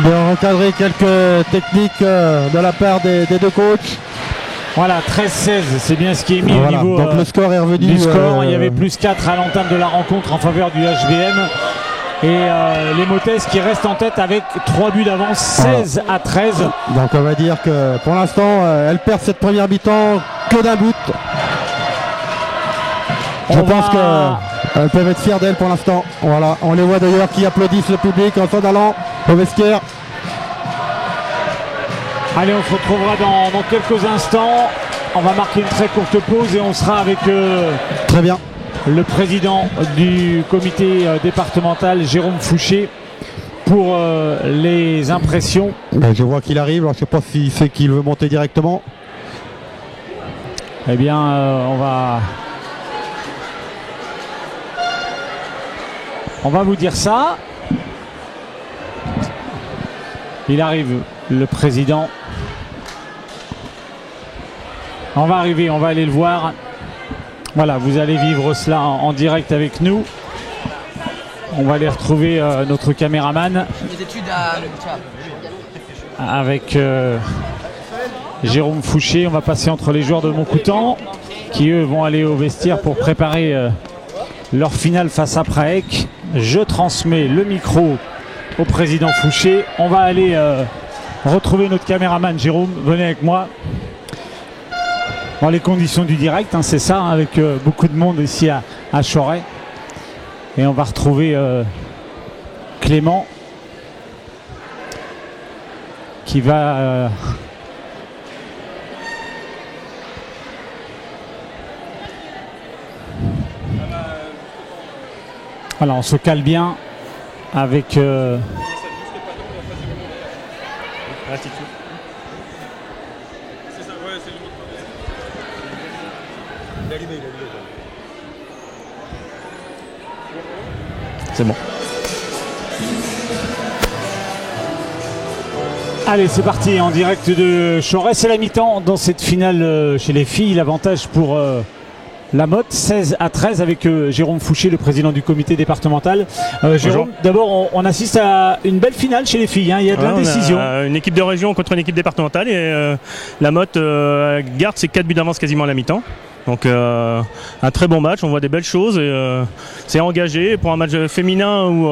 de recadrer quelques techniques de la part des deux coachs. Voilà, 13-16, c'est bien ce qui est mis Voilà. au niveau Donc le score est revenu. du score. Il y avait plus 4 à l'entame de la rencontre en faveur du HBM. Et les Motès qui restent en tête avec 3 buts d'avance, 16 à 13. Donc on va dire que pour l'instant, elles perdent cette première mi-temps que d'un but. Je pense qu'elles peuvent être fières d'elles pour l'instant. Voilà, on les voit d'ailleurs qui applaudissent le public en s'en allant au vestiaire. Allez, on se retrouvera dans quelques instants. On va marquer une très courte pause et on sera avec Très bien. le président du comité départemental, Jérôme Fouché, pour les impressions. Je vois qu'il arrive, alors je ne sais pas si c'est qu'il veut monter directement. Eh bien, on va vous dire ça. Il arrive, le président. On va arriver, on va aller le voir. Voilà, vous allez vivre cela en direct avec nous. On va aller retrouver notre caméraman Les études à avec Jérôme Fouché. On va passer entre les joueurs de Montcoutan qui eux vont aller au vestiaire pour préparer leur finale face à Praec. Je transmets le micro au président Fouché. On va aller retrouver notre caméraman Jérôme. Venez avec moi. Dans les conditions du direct, hein, c'est ça, hein, avec beaucoup de monde ici à Choret. Et on va retrouver Clément qui va voilà, on se cale bien avec c'est bon. Allez, c'est parti en direct de Choret. C'est la mi-temps dans cette finale chez les filles. L'avantage pour la Motte, 16-13 avec Jérôme Fouché, le président du comité départemental. Jérôme, d'abord, on assiste à une belle finale chez les filles. Il y a de l'indécision. Une équipe de région contre une équipe départementale et la Motte garde ses 4 buts d'avance quasiment à la mi-temps. Donc un très bon match, on voit des belles choses et c'est engagé pour un match féminin où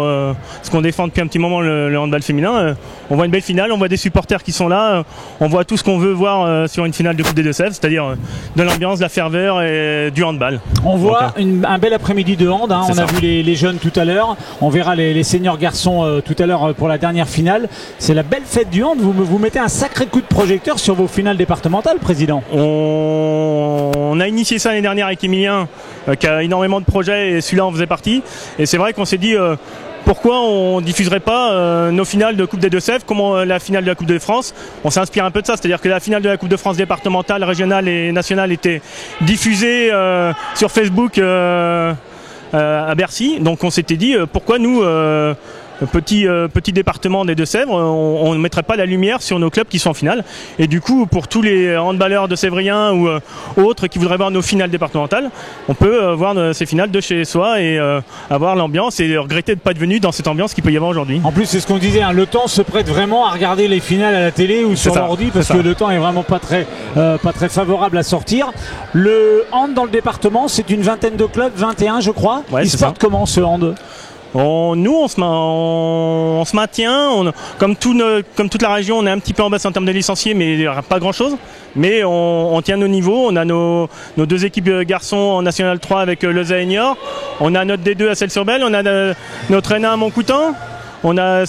ce qu'on défend depuis un petit moment le handball féminin. On voit une belle finale, on voit des supporters qui sont là, on voit tout ce qu'on veut voir sur une finale de Coupe des Deux-Sèvres, c'est-à-dire de l'ambiance, de la ferveur et du handball. On voit un bel après-midi de hand, on a vu les jeunes tout à l'heure, on verra les seniors garçons tout à l'heure pour la dernière finale. C'est la belle fête du hand, vous mettez un sacré coup de projecteur sur vos finales départementales, président. On a initié ça l'année dernière avec Emilien qui a énormément de projets et celui-là en faisait partie et c'est vrai qu'on s'est dit pourquoi on diffuserait pas nos finales de Coupe des Deux-Sèvres comme la finale de la Coupe de France. On s'inspire un peu de ça, c'est-à-dire que la finale de la Coupe de France départementale, régionale et nationale était diffusée sur Facebook à Bercy, donc on s'était dit pourquoi nous petit département des Deux-Sèvres, on ne mettrait pas la lumière sur nos clubs qui sont en finale. Et du coup, pour tous les handballeurs de Sévriens ou autres qui voudraient voir nos finales départementales, on peut voir ces finales de chez soi et avoir l'ambiance et regretter de ne pas être venu dans cette ambiance qu'il peut y avoir aujourd'hui. En plus, c'est ce qu'on disait, le temps se prête vraiment à regarder les finales à la télé ou sur l'ordi parce que le temps est vraiment pas très favorable à sortir. Le hand dans le département, c'est une vingtaine de clubs, 21 je crois. Ouais, ils se portent comment ce hand ? Nous, on se maintient, comme toute la région, on est un petit peu en baisse en termes de licenciés, mais pas grand-chose. Mais on tient nos niveaux, on a nos 2 équipes garçons en National 3 avec Lezay et Niort, on a notre D2 à Celles-sur-Belle, on a notre N1 à Montcoutan. Notre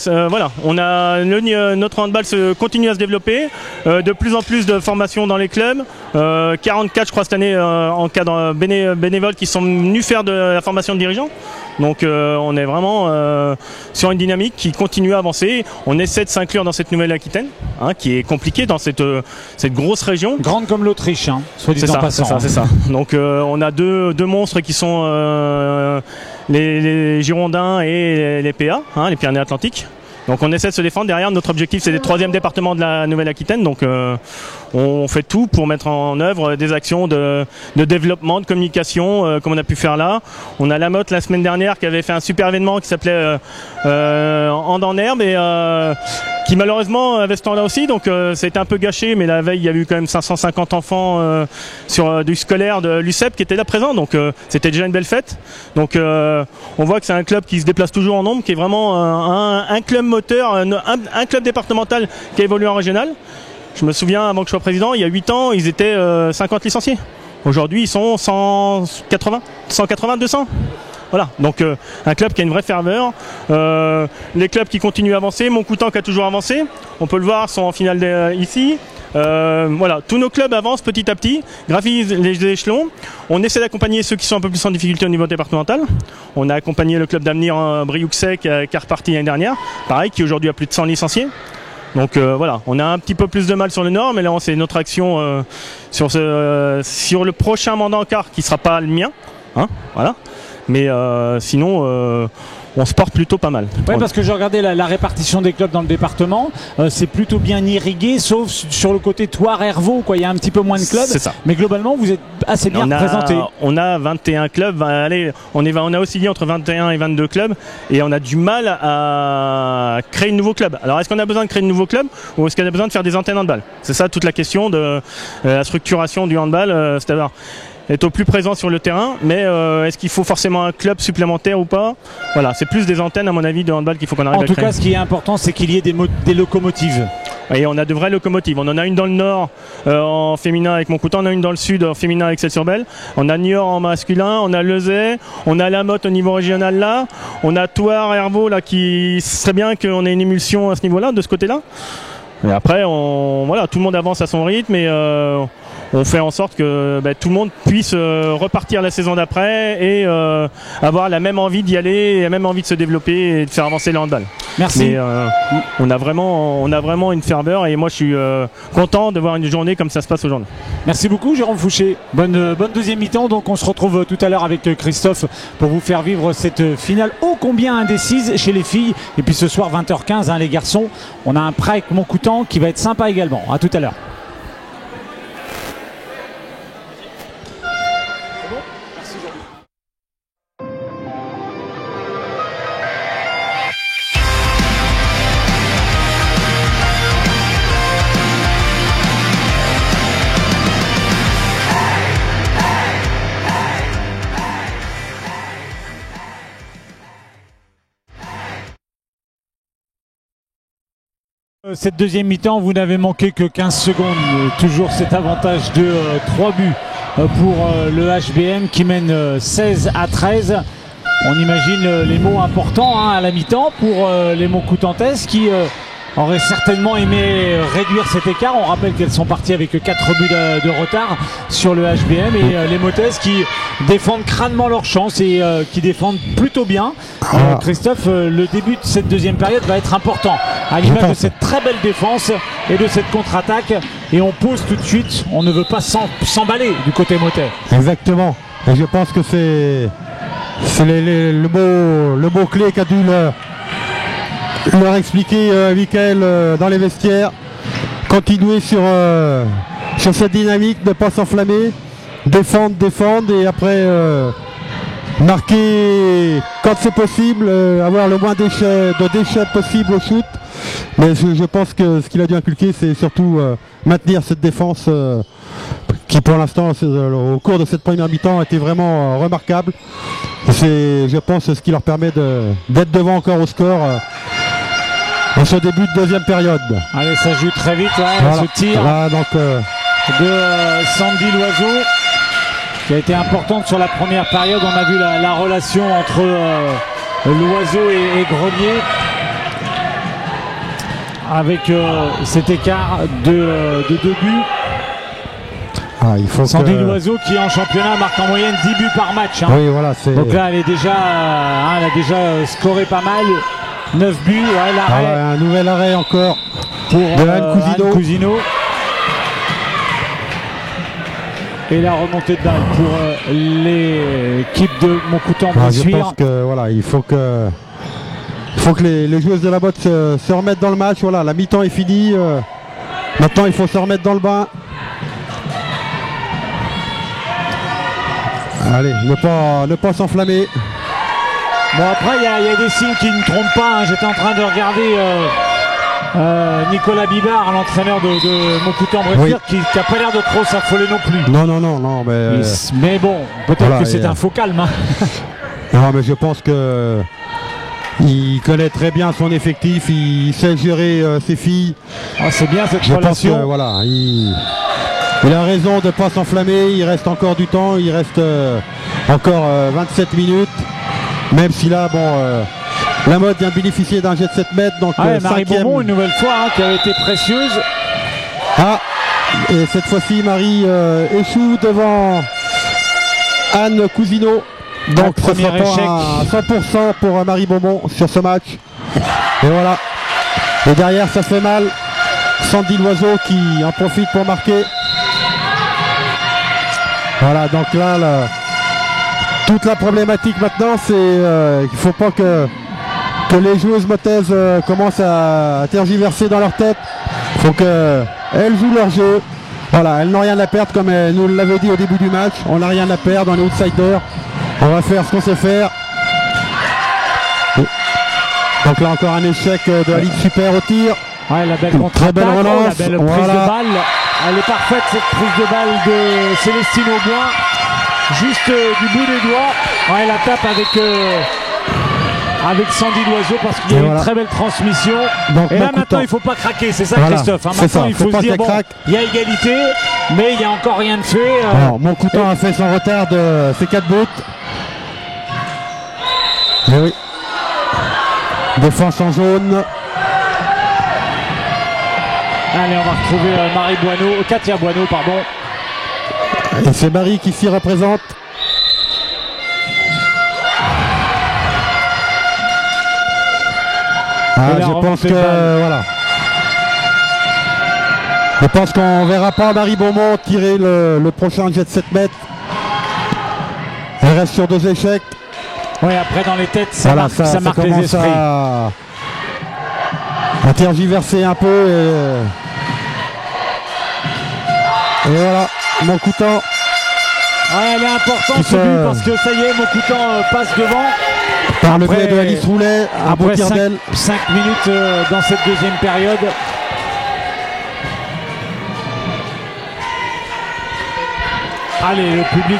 handball continue à se développer, de plus en plus de formations dans les clubs, 44 je crois cette année en cadre bénévoles qui sont venus faire de la formation de dirigeants. Donc on est vraiment sur une dynamique qui continue à avancer. On essaie de s'inclure dans cette Nouvelle-Aquitaine, qui est compliquée dans cette grosse région. Grande comme l'Autriche, soit dit en passant. C'est ça. Donc on a deux monstres qui sont les Girondins et les PA, les Pyrénées-Atlantiques. Donc on essaie de se défendre. Derrière, notre objectif c'est d'être 3e département de la Nouvelle-Aquitaine. Donc on fait tout pour mettre en œuvre des actions de développement, de communication comme on a pu faire là. On a la Motte la semaine dernière qui avait fait un super événement qui s'appelait Hand en herbe et qui malheureusement avait ce temps-là aussi. Donc ça a été un peu gâché, mais la veille il y a eu quand même 550 enfants sur du scolaire de l'UCEP qui étaient là présents. Donc c'était déjà une belle fête. Donc on voit que c'est un club qui se déplace toujours en nombre, qui est vraiment un club moteur, un club départemental qui a évolué en régional. Je me souviens, avant que je sois président, il y a 8 ans, ils étaient 50 licenciés. Aujourd'hui, ils sont 180, 200. Voilà, donc un club qui a une vraie ferveur. Les clubs qui continuent à avancer, Montcoutan qui a toujours avancé, on peut le voir, sont en finale ici. Voilà, tous nos clubs avancent petit à petit, gravisent les échelons. On essaie d'accompagner ceux qui sont un peu plus en difficulté au niveau départemental. On a accompagné le club d'avenir Briouxais qui a reparti l'année dernière, pareil, qui aujourd'hui a plus de 100 licenciés. Donc voilà, on a un petit peu plus de mal sur le Nord, mais là c'est notre action sur le prochain mandat en quart qui sera pas le mien, voilà. Mais sinon on se porte plutôt pas mal. Oui, parce que je regardais la répartition des clubs dans le département, c'est plutôt bien irrigué, sauf sur le côté Thouars-Hervaux, il y a un petit peu moins de clubs. C'est ça. Mais globalement, vous êtes assez bien représentés. On a 21 clubs, on a oscillé entre 21 et 22 clubs, et on a du mal à créer de nouveaux clubs. Alors est-ce qu'on a besoin de créer de nouveaux clubs, ou est-ce qu'on a besoin de faire des antennes handball? C'est ça toute la question de la structuration du handball, c'est-à-dire être au plus présent sur le terrain, mais est-ce qu'il faut forcément un club supplémentaire ou pas? Voilà, c'est plus des antennes à mon avis de handball qu'il faut qu'on arrive à créer. En tout cas, ce qui est important, c'est qu'il y ait des locomotives. Et on a de vraies locomotives. On en a une dans le nord en féminin avec Montcoutan, on a une dans le sud en féminin avec Celles-sur-Belle. On a Niort en masculin, on a Lezay, on a la Motte au niveau régional là, on a Thouars, Hervaux là, qui serait bien qu'on ait une émulsion à ce niveau-là, de ce côté-là. Et après, tout le monde avance à son rythme et on fait en sorte que tout le monde puisse repartir la saison d'après et avoir la même envie d'y aller, et la même envie de se développer et de faire avancer le handball. Merci. Mais on a vraiment une ferveur et moi je suis content de voir une journée comme ça se passe aujourd'hui. Merci beaucoup Jérôme Fouché. Bonne deuxième mi-temps. Donc on se retrouve tout à l'heure avec Christophe pour vous faire vivre cette finale ô combien indécise chez les filles. Et puis ce soir 20h15 les garçons, on a un Prague Montcoutan qui va être sympa également. À tout à l'heure. Cette deuxième mi-temps, vous n'avez manqué que 15 secondes. Toujours cet avantage de 3 buts pour le HBM qui mène 16-13. On imagine les mots importants à la mi-temps pour les Montcoutantaises qui auraient certainement aimé réduire cet écart. On rappelle qu'elles sont parties avec 4 buts de retard sur le HBM et les Motaises qui défendent crânement leur chance et qui défendent plutôt bien. Christophe, le début de cette deuxième période va être important à l'image de cette très belle défense et de cette contre-attaque, et on pose tout de suite, on ne veut pas s'emballer du côté motais. Exactement, et je pense que c'est le mot clé qu'a dû leur expliquer Michael dans les vestiaires. Continuer sur cette dynamique, ne pas s'enflammer, défendre et après marquer quand c'est possible, avoir le moins de déchets possible au shoot. Mais je pense que ce qu'il a dû inculquer, c'est surtout maintenir cette défense qui pour l'instant au cours de cette première mi-temps a été vraiment remarquable. C'est, je pense, ce qui leur permet d'être devant encore au score dans ce début de deuxième période. Allez, ça joue très vite, voilà. Ce tir donc, de Sandy Loiseau qui a été importante sur la première période. On a vu la relation entre Loiseau et Grenier avec cet écart de 2 buts. Il faut Sandy Loiseau qui en championnat marque en moyenne 10 buts par match. Oui, voilà, donc là elle a déjà scoré pas mal. 9 buts, l'arrêt. Un nouvel arrêt encore pour Anne Cousino. Et la remontée de balle pour l'équipe de Montcoutan-Bressuire. Je pense que il faut que les joueuses de la botte se remettent dans le match. Voilà, la mi-temps est finie. Maintenant il faut se remettre dans le bain. Allez, ne pas s'enflammer. Bon, après il y a des signes qui ne trompent pas. J'étais en train de regarder Nicolas Bibard, l'entraîneur de Montcoutan-Bressuire, qui n'a pas l'air de trop s'affoler non plus. Non, mais bon, peut-être que c'est un faux calme. Non, mais je pense que il connaît très bien son effectif, il sait gérer ses filles. C'est bien cette relation. Je pense que, il a raison de ne pas s'enflammer, il reste encore du temps, il reste encore 27 minutes. Même si là, la mode vient de bénéficier d'un jet de 7 mètres. Donc Marie Beaumont, une nouvelle fois, qui avait été précieuse. Et cette fois-ci, Marie échoue devant Anne Cousino. Donc ce sera pas à 100% pour Marie Beaumont sur ce match. Et voilà. Et derrière, ça fait mal. Sandy Loiseau qui en profite pour marquer. Voilà, donc là toute la problématique maintenant, c'est qu'il ne faut pas que les joueuses motaises commencent à tergiverser dans leur tête. Il faut qu'elles jouent leur jeu. Voilà, elles n'ont rien à perdre, comme elles nous l'avaient dit au début du match. On n'a rien à perdre, on est outsiders. On va faire ce qu'on sait faire. Donc là encore un échec de la Ligue Super au tir. La belle très belle relance. La belle prise de balle. Elle est parfaite cette prise de balle de Célestine Auboin. Juste du bout des doigts. Elle la tape avec Sandy Loiseau parce qu'il y a une très belle transmission. Donc, et là maintenant il ne faut pas craquer, c'est ça Christophe. Maintenant il faut se dire il y a égalité, mais il n'y a encore rien de fait. Montcoutan a fait son retard de ses 4 buts. Mais oui. Défense en jaune. Allez, on va retrouver Katia Boineau, pardon. Et c'est Marie qui s'y représente. Et la je pense remontée que de balle. voilà. Je pense qu'on verra pas Marie Beaumont tirer le prochain jet de 7 mètres. Elle reste sur 2 échecs. Ouais, après dans les têtes, ça Voilà, marque, ça marque les commence esprits. à tergiverser un peu. Et voilà, Montcoutan. Ouais, elle est importante Qui ce but se- parce que ça y est, Montcoutan passe devant. Par le Après- biais de Alice Roulet, un beau Après tir 5 d'aile. minutes dans cette deuxième période. Allez, le public.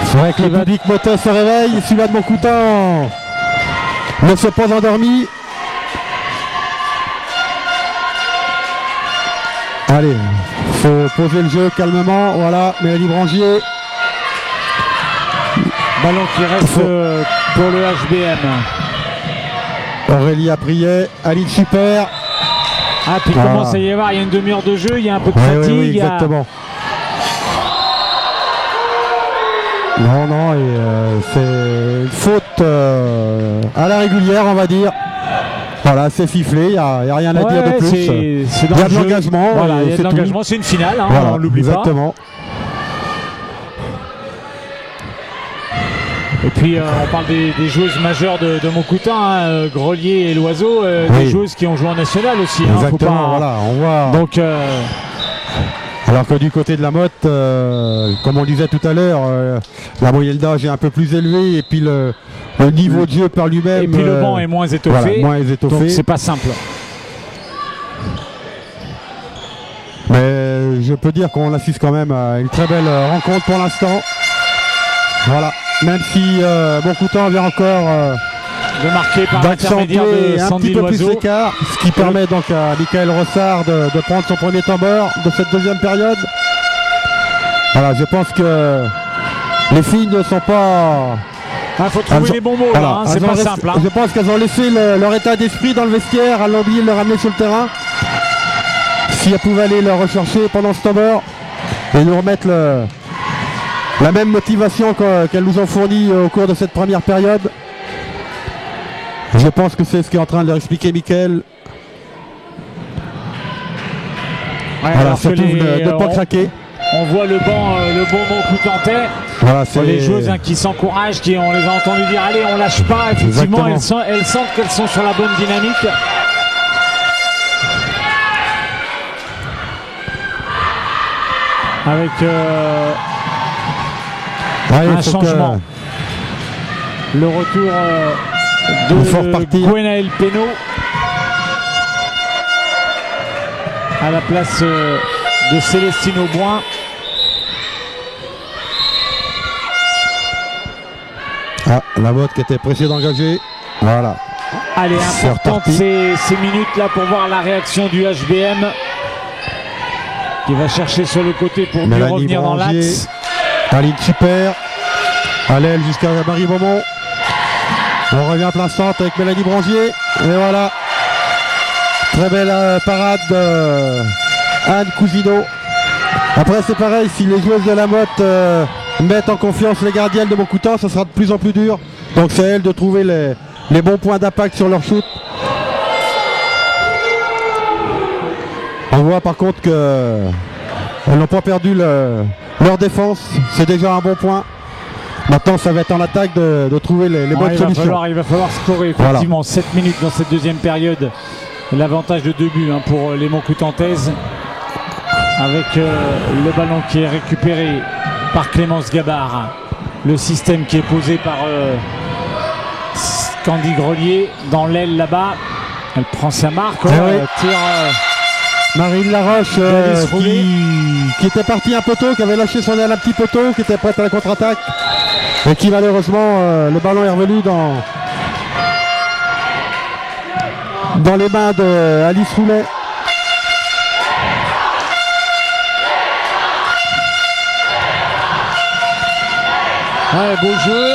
C'est vrai que le public moteur se réveille. Celui-là de Montcoutan ne s'est pas endormi. Allez, faut poser le jeu calmement. Voilà, Mélanie Brangier. Ballon qui reste pour le HBM. Aurélie Apriet, Aline Super. Ah, puis il Voilà. commence à y avoir, il y a une demi-heure de jeu, il y a un peu de Oui, fatigue. oui, il y a- exactement. Non, et c'est une faute à la régulière, on va dire. Voilà, c'est fifflé, il n'y a rien à dire de Ouais, plus. c'est dans Il y a le de jeu. l'engagement, Voilà, il y a c'est de tout. l'engagement, c'est une finale, hein, Voilà, on l'oublie pas. exactement. Et puis on parle des joueuses majeures de Montcoutan, hein, Grelier et Loiseau, Oui. des joueuses qui ont joué en national aussi. Hein, faut Exactement, pas- voilà, on voit. Donc Alors que du côté de la Motte, comme on le disait tout à l'heure, la moyenne d'âge est un peu plus élevée et puis le niveau de jeu par lui-même. et puis le banc est moins étoffé, voilà, moins étoffé. donc c'est pas simple. Mais je peux dire qu'on assiste quand même à une très belle rencontre pour l'instant. Voilà, même si Montcoutan vient encore De marquer par l'intermédiaire d'accentuer de un Sandy petit peu plus Loiseau. l'écart, ce qui permet donc à Michael Rossard de prendre son premier temps mort de cette deuxième période. Voilà, je pense que les filles ne sont pas... Il faut trouver Elles ont- les bons mots, voilà, là, hein, c'est elles ont pas resté- simple. Hein. Je pense qu'elles ont laissé leur état d'esprit dans le vestiaire, elles ont oublié de le ramener sur le terrain. Si elles pouvaient aller le rechercher pendant ce temps mort et nous remettre la même motivation qu'elles nous ont fournie au cours de cette première période. Je pense que c'est ce qu'est en train de leur expliquer Mickaël. Ouais, Voilà, alors que surtout les- de ne pas craquer. on voit le bon Montcoutantais. Voilà, c'est Les joueuses hein, qui s'encouragent, on les a entendu dire allez, on lâche pas. Effectivement, Exactement. elles sentent qu'elles sont sur la bonne dynamique. Avec Ouais, un il faut changement. Le retour Il faut de repartir. Gwenaël Pénaud à la place de Célestine Auboin. Ah, la botte qui était pressée d'engager. Voilà. Allez, C'est importante reparti. ces minutes-là pour voir la réaction du HBM qui va chercher sur le côté pour mieux Mélanie revenir dans Brangier. l'axe. Aline Super. À l'aile jusqu'à Marie Beaumont. On revient plein centre avec Mélanie Brangier. Et voilà. Très belle parade de Anne Cousineau. Après c'est pareil, si les joueuses de la Motte mettent en confiance les gardiennes de Montcoutan, ça sera de plus en plus dur. Donc c'est à elles de trouver les bons points d'impact sur leur shoot. On voit par contre que elles n'ont pas perdu leur défense. C'est déjà un bon point. Maintenant ça va être en attaque de trouver les bonnes solutions. Il va falloir scorer effectivement 7 minutes dans cette deuxième période. L'avantage de 2 buts hein, pour les Montcoutantaises. Avec le ballon qui est récupéré par Clémence Gabard. Le système qui est posé par Candy Grelier dans l'aile là-bas. Elle prend sa marque. Eh oui. Tire. Marine Laroche Alice Roulet. qui était partie un peu tôt, qui avait lâché son aile un petit peu tôt, qui était prête à la contre-attaque et qui malheureusement le ballon est revenu dans les mains de Alice Roulet. Ouais, beau jeu.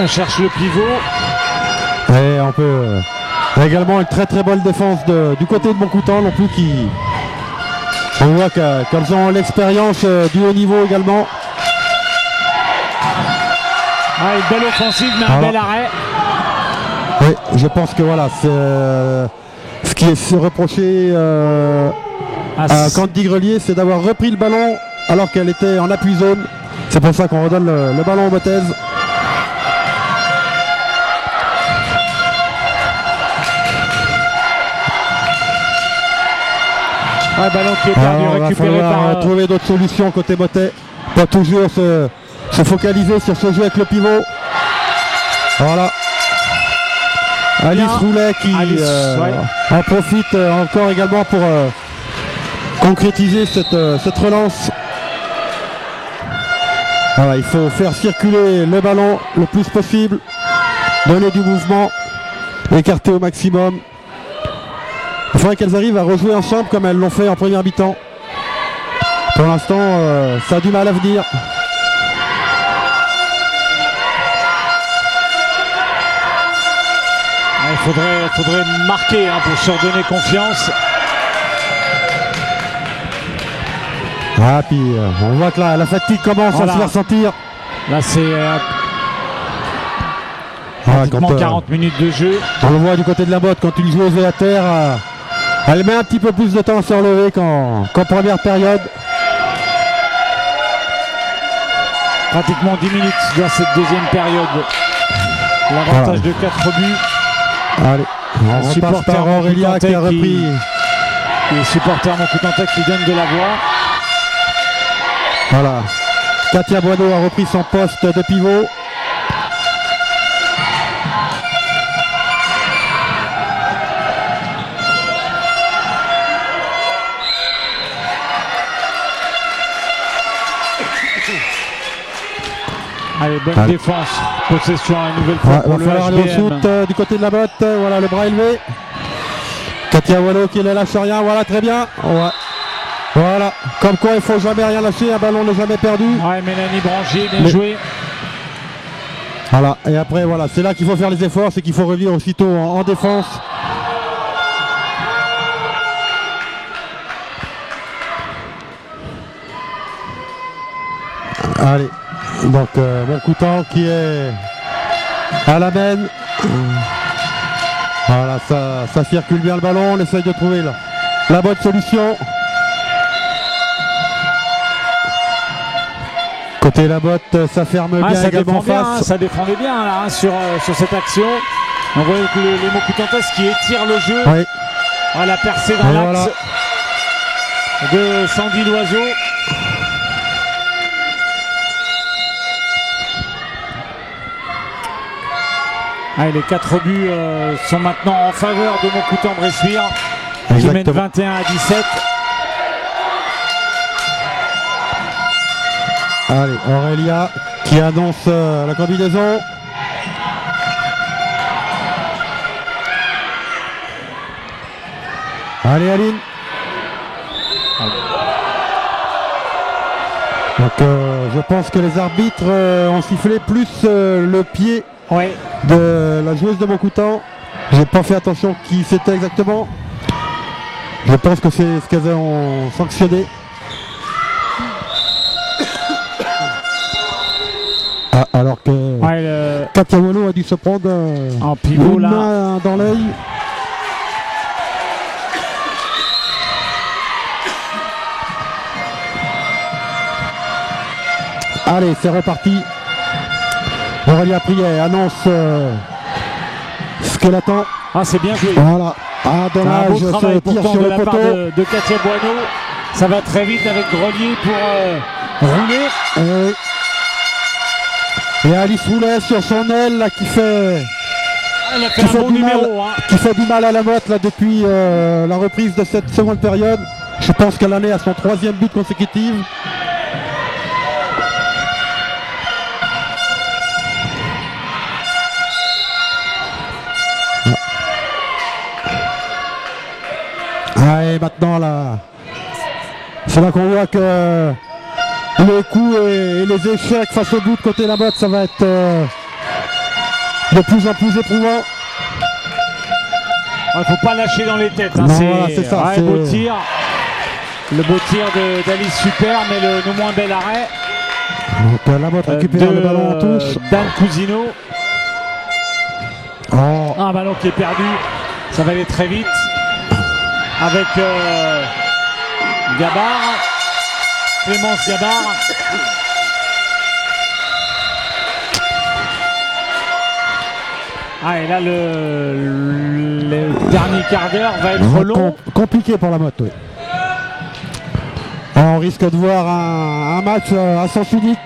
On cherche le pivot. Et on peut également une très très bonne défense du côté de Montcoutan non plus qui on voit qu'elles ont l'expérience du haut niveau également. Ouais, une belle offensive mais un Voilà. bel arrêt. Et Oui, je pense que voilà, c'est ce qui est reproché à Candy Grelier, c'est d'avoir repris le ballon alors qu'elle était en appui zone. C'est pour ça qu'on redonne le ballon au Mottez. Ballon qui est perdu, récupéré par... trouver d'autres solutions côté Mottez. Pas toujours se focaliser sur ce jeu avec le pivot. Voilà. Alice Roulet qui en profite encore également pour concrétiser cette relance. Voilà, il faut faire circuler le ballon le plus possible, donner du mouvement, écarter au maximum. Il faudrait qu'elles arrivent à rejouer ensemble comme elles l'ont fait en première mi-temps. Pour l'instant, ça a du mal à venir. Il faudrait marquer pour se redonner confiance. Puis on voit que la fatigue commence à se faire sentir. Là c'est pratiquement 40 minutes de jeu. On le voit du côté de la botte, quand une joueuse est à terre, elle met un petit peu plus de temps à se relever qu'en première période. Pratiquement 10 minutes dans cette deuxième période. L'avantage de 4 buts. Allez, on repasse par Aurélia qui a repris. Les supporters Montcoutantais qui donnent de la voix. Voilà. Katia Boineau a repris son poste de pivot. Allez, bonne défense. Possession à une nouvelle fois pour le aller au shoot du côté de la botte. Voilà le bras élevé. Katia Boineau qui ne lâche rien. Voilà, très bien. Voilà. Comme quoi, il ne faut jamais rien lâcher. Un ballon n'est jamais perdu. Mélanie Brangier, bien joué. Voilà. Et après, voilà, c'est là qu'il faut faire les efforts. C'est qu'il faut revenir aussitôt en défense. Allez. Donc Montcoutan qui est à la main. Voilà, ça circule bien le ballon. On essaye de trouver la bonne solution. Côté la botte, ça ferme bien également face. Ça défendait bien là, sur cette action. On voit que les Montcoutantais qui étirent le jeu. La percée dans l'axe de Sandy Loiseau. Les 4 buts sont maintenant en faveur de Montcoutan-Bressuire qui mène 21 à 17. Allez, Aurélia qui annonce la combinaison. Allez, Aline. Donc je pense que les arbitres ont sifflé plus le pied de la joueuse de Montcoutan. J'ai pas fait attention qui c'était exactement. Je pense que c'est ce qu'elles ont sanctionné. Alors que Katia Boineau a dû se prendre en pivot une main dans l'œil. Allez, c'est reparti. Aurélia Priet annonce ce qu'elle attend. C'est bien joué. Voilà. Dommage, un beau travail pourtant sur de le la poteau. part de Katia Boineau. Ça va très vite avec Grelier pour rouler. Et Alice Roulet sur son aile là, qui fait du mal à la motte là, depuis la reprise de cette seconde période. Je pense qu'elle en est à son 3e but consécutif. Et maintenant là, c'est là qu'on voit que les coups et les échecs face au bout de côté la botte, ça va être de plus en plus éprouvant. Il ne faut pas lâcher dans les têtes. C'est ça. Beau tir. Le beau tir d'Alice Super, mais le moins bel arrêt. Donc la botte récupère le ballon en touche. Dan Cousineau. Un ballon qui est perdu. Ça va aller très vite. Avec Gabar. Clémence Gabar. Ah, et là, le dernier quart d'heure va être long. Compliqué pour la Motte, oui. On risque de voir un match à sens unique.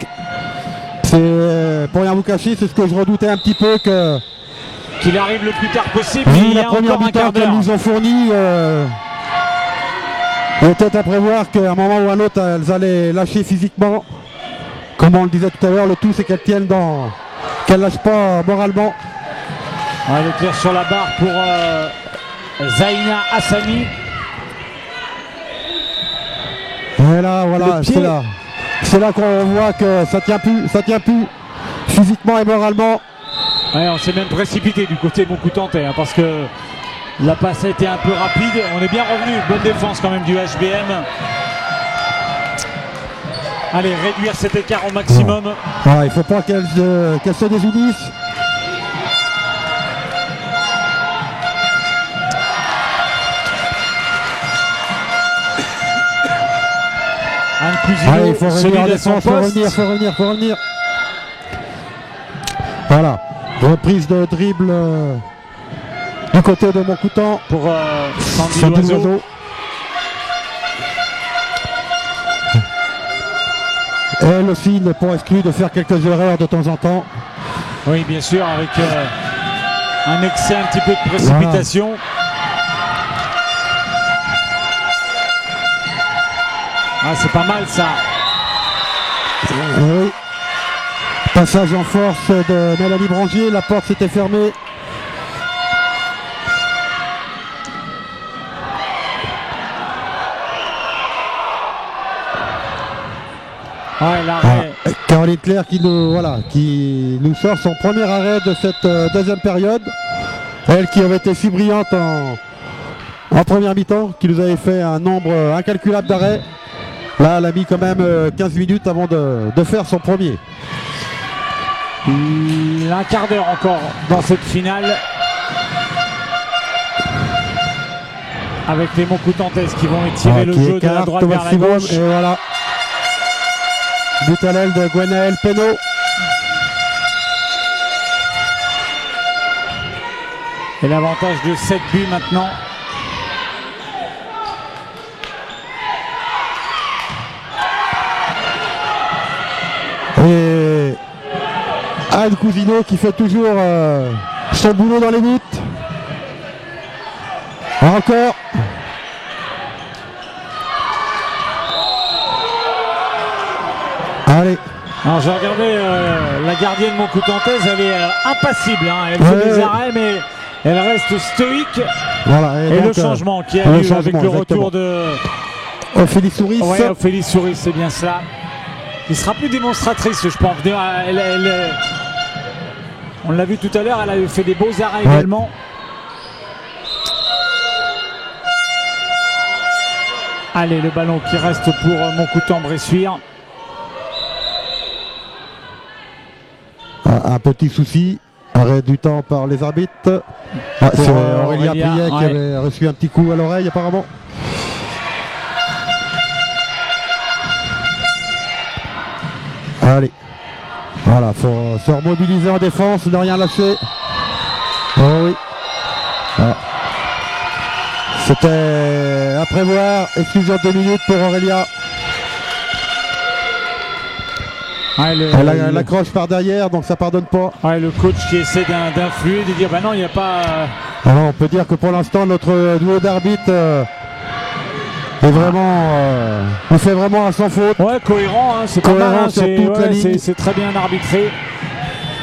C'est, pour rien vous cacher, c'est ce que je redoutais un petit peu, qu'il arrive le plus tard possible. Vu Il y la a première encore un quart mi-temps qu'elles d'heure. nous ont fourni, il est peut-être à prévoir qu'à un moment ou à un autre, elles allaient lâcher physiquement. Comme on le disait tout à l'heure, le tout c'est qu'elles tiennent qu'elles lâchent pas moralement. Ouais, le tir sur la barre pour Zaina Hassani. Et là, voilà, Le pied. c'est là qu'on voit que ça tient plus physiquement et moralement. Ouais, on s'est même précipité du côté Montcoutantais, parce que la passe a été un peu rapide. On est bien revenu. Bonne défense quand même du HBM. Allez, réduire cet écart au maximum. Ouais, il ne faut pas qu'elles se désunissent. Anne Cousineau, Allez, il faut solide revenir en à son défense, poste. faut revenir. Voilà, reprise de dribble du côté de Montcoutan Pour Sandy Sandy Loiseau. Loiseau. Elle aussi n'est pas exclue de faire quelques erreurs de temps en temps. Oui, bien sûr, avec un excès un petit peu de précipitation. Ah, c'est pas mal ça. Oui. Passage en force de Mélanie Brangier, la porte s'était fermée. Ouais, l'arrêt. Caroline Claire qui nous sort son premier arrêt de cette deuxième période. Elle qui avait été si brillante en première mi-temps, qui nous avait fait un nombre incalculable d'arrêts. Là, elle a mis quand même 15 minutes avant de faire son premier. Il y a un quart d'heure encore dans cette finale. Avec les Montcoutantaises qui vont étirer le qui jeu de la écarte droite au vers la maximum, gauche. et voilà. But à l'aile de Gwenaëlle Penaud. Et l'avantage de 7 buts maintenant. Et Anne Cousineau qui fait toujours son boulot dans les buts. Encore. Allez. Alors j'ai regardé la gardienne Montcoutantaise, elle est impassible. Elle fait des arrêts, mais elle reste stoïque. Voilà. Et donc, le changement qui a le lieu changement, avec le retour de Ophélie Souris. ouais, Ophélie Souris, c'est bien cela. Il sera plus démonstratrice, je pense. On l'a vu tout à l'heure, elle a fait des beaux arrêts également. Allez, le ballon qui reste pour Montcoutan-Bressuire. Un petit souci. Arrêt du temps par les arbitres. C'est Aurélia Priet qui avait reçu un petit coup à l'oreille apparemment. Allez. Voilà, faut se remobiliser en défense, ne rien lâcher. Oh oui. Voilà. C'était à prévoir. Exclusion de 2 minutes pour Aurélia. Elle accroche par derrière, donc ça pardonne pas. Ouais, le coach qui essaie d'influer, de dire bah non, il n'y a pas. Alors on peut dire que pour l'instant notre duo d'arbitres est vraiment, on fait vraiment à sans faute. Ouais, cohérent, c'est pas Cohérent mal. sur toute la ligne. C'est très bien arbitré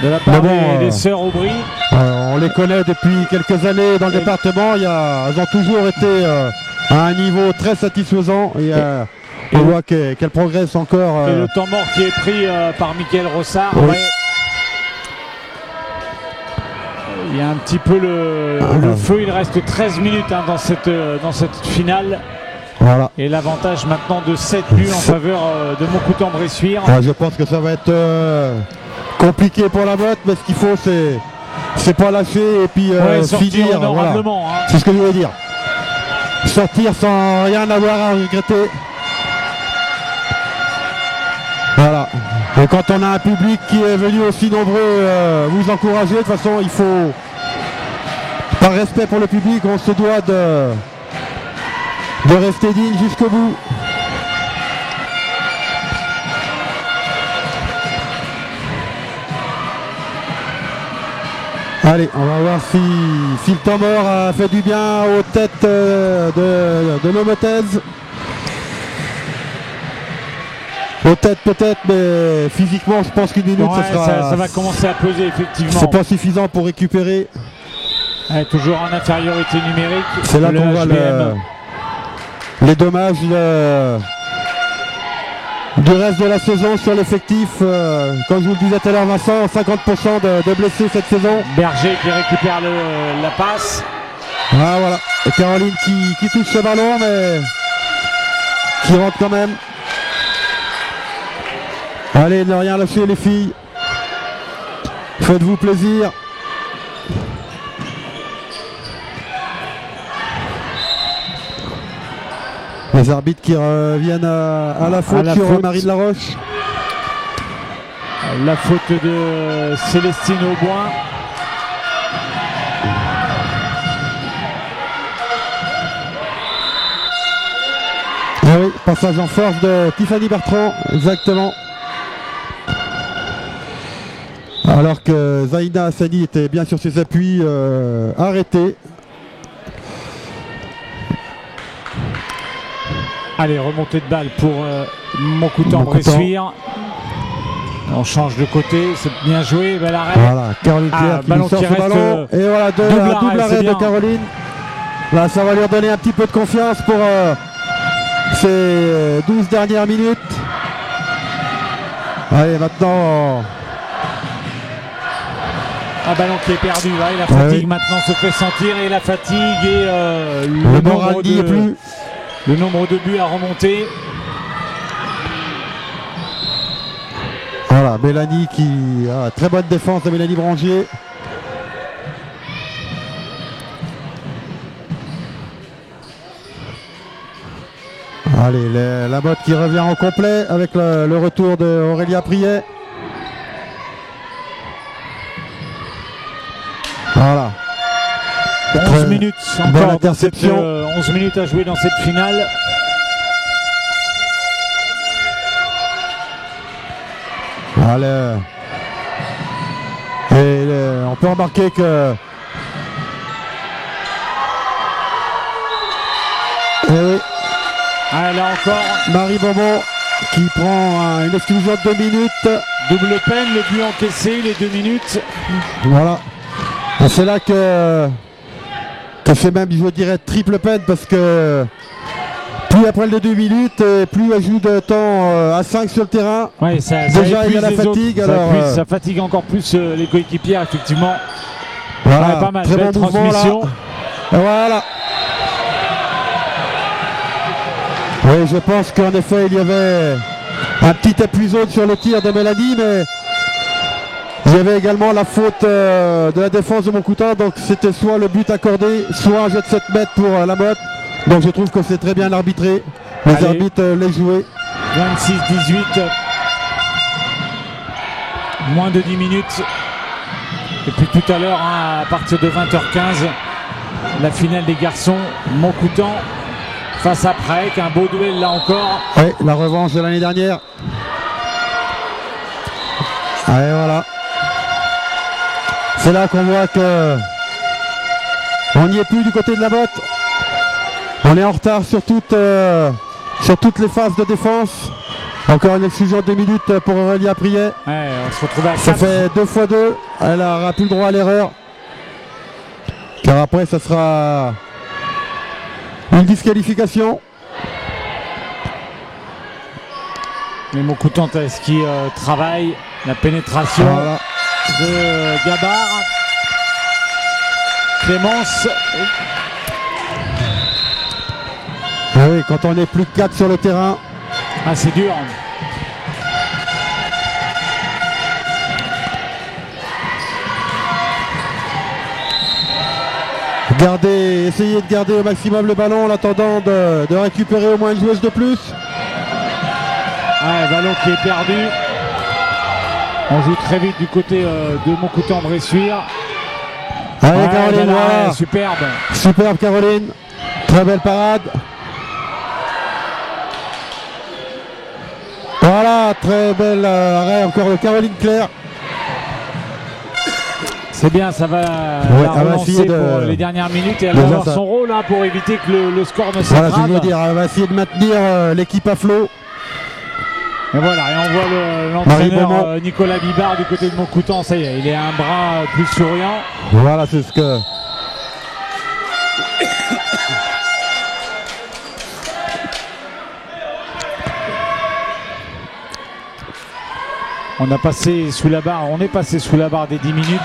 de la part des sœurs Aubry. On les connaît depuis quelques années dans le département. Elles ont toujours été à un niveau très satisfaisant. On voit qu'elles progressent encore. Et le temps mort qui est pris par Mickaël Rossard. Oui. Ouais. Il y a un petit peu le feu. Il reste 13 minutes dans cette finale. Voilà. Et l'avantage maintenant de 7 buts en faveur de Montcoutan-Bressuire. Je pense que ça va être compliqué pour la Motte, mais ce qu'il faut, c'est c'est pas lâcher et puis sortir finir. Voilà. honorablement. Hein. C'est ce que je voulais dire. Sortir sans rien avoir à regretter. Voilà. Et quand on a un public qui est venu aussi nombreux vous encourager, de toute façon il faut, par respect pour le public, on se doit de rester digne jusqu'au bout. Allez, on va voir si le temps mort a fait du bien aux têtes de nos Motez. Aux têtes peut-être, mais physiquement je pense qu'une minute ça va commencer à peser effectivement. C'est pas suffisant pour récupérer. Ouais, toujours en infériorité numérique. C'est là qu'on voit les dommages du reste de la saison sur l'effectif. Comme je vous le disais tout à l'heure, Vincent, 50% de blessés cette saison. Berger qui récupère la passe. Ah, voilà. Et Caroline qui touche ce ballon, mais qui rentre quand même. Allez, ne rien lâcher les filles. Faites-vous plaisir. Les arbitres qui reviennent à la faute sur Marie de la Roche. La faute de Célestine Auboin. Ah oui, passage en force de Tiffany Bertrand, exactement. Alors que Zaïda Hassani était bien sur ses appuis, arrêté. Allez, remontée de balle pour Montcoutan-Bressuire. On change de côté, c'est bien joué, bel arrêt. Voilà, Caroline Pierre qui ballon sort qui ce ballon. Et voilà, double arrêt de Caroline. Là, ça va lui redonner un petit peu de confiance pour ces 12 dernières minutes. Allez, maintenant... Un ballon qui est perdu, ouais, la fatigue maintenant se fait sentir et la fatigue et le moral n'y est plus. Le nombre de buts à remonter. Voilà, Mélanie qui a très bonne défense de Mélanie Brangier. Allez, la botte qui revient en complet avec le retour d'Aurélia Priet. Voilà. 11 minutes encore dans cette, 11 minutes à jouer dans cette finale. Allez. Et on peut remarquer que là encore Marie Beaumont qui prend une exclusion de 2 minutes. Double peine, le but encaissé, les 2 minutes. Voilà. Et c'est là que c'est même, je dirais, triple peine parce que plus après les 2 minutes, et plus elle joue de temps à 5 sur le terrain. Ouais, déjà il y a la fatigue. Ça fatigue encore plus les coéquipières, effectivement. Voilà, pas mal, très belle bon transmission. Voilà. Oui, je pense qu'en effet, il y avait un petit épisode sur le tir de Mélanie, mais il y avait également la faute de la défense de Montcoutan, donc c'était soit le but accordé, soit un jet de 7 mètres pour la motte. Donc je trouve que c'est très bien arbitré. Les arbitres les jouaient. 26-18. Moins de 10 minutes. Et puis tout à l'heure, à partir de 20h15, la finale des garçons, Montcoutan face à Prague, un beau duel là encore. Oui, la revanche de l'année dernière. Allez, voilà. C'est là qu'on voit que on n'y est plus du côté de la botte. On est en retard sur toutes les phases de défense. Encore une exclusion de 2 minutes pour Aurélia Priet. Ouais, on se retrouve à 4. Ça fait 2 x 2. Elle n'aura plus le droit à l'erreur. Car après, ça sera une disqualification. Mais Montcoutan qui travaille la pénétration de Gabar. Clémence. Oui, quand on est plus de 4 sur le terrain. Ah, c'est dur. Essayez de garder au maximum le ballon en attendant de récupérer au moins une joueuse de plus. Ouais, ballon qui est perdu. On joue très vite du côté de Montcoutan-Bressuire. Allez, Caroline, voilà. Superbe. Superbe Caroline. Très belle parade. Voilà, très bel arrêt encore de Caroline Claire. C'est bien, ça va Ouais, la relancer pour les dernières minutes et elle va avoir son rôle hein, pour éviter que le score ne s'écrase. Voilà, je veux dire, elle va essayer de maintenir l'équipe à flot. Et voilà, et on voit l'entraîneur Nicolas Bibard du côté de Montcoutan, ça y est, il est un bras plus souriant. Voilà, c'est ce que... On est passé sous la barre des 10 minutes.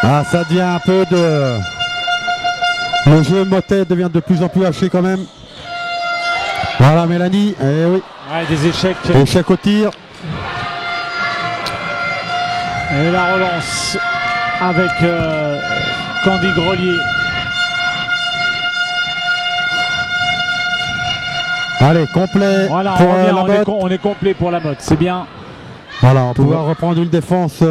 Ah, ça devient un peu de... Le jeu motet devient de plus en plus haché quand même. Voilà Mélanie, eh oui. Ouais, des échecs. Échec au tir. Et la relance avec Candy Grelier. Allez, complet. Voilà, pour on est complet pour la mode, c'est bien. Voilà, on va pouvoir reprendre une défense.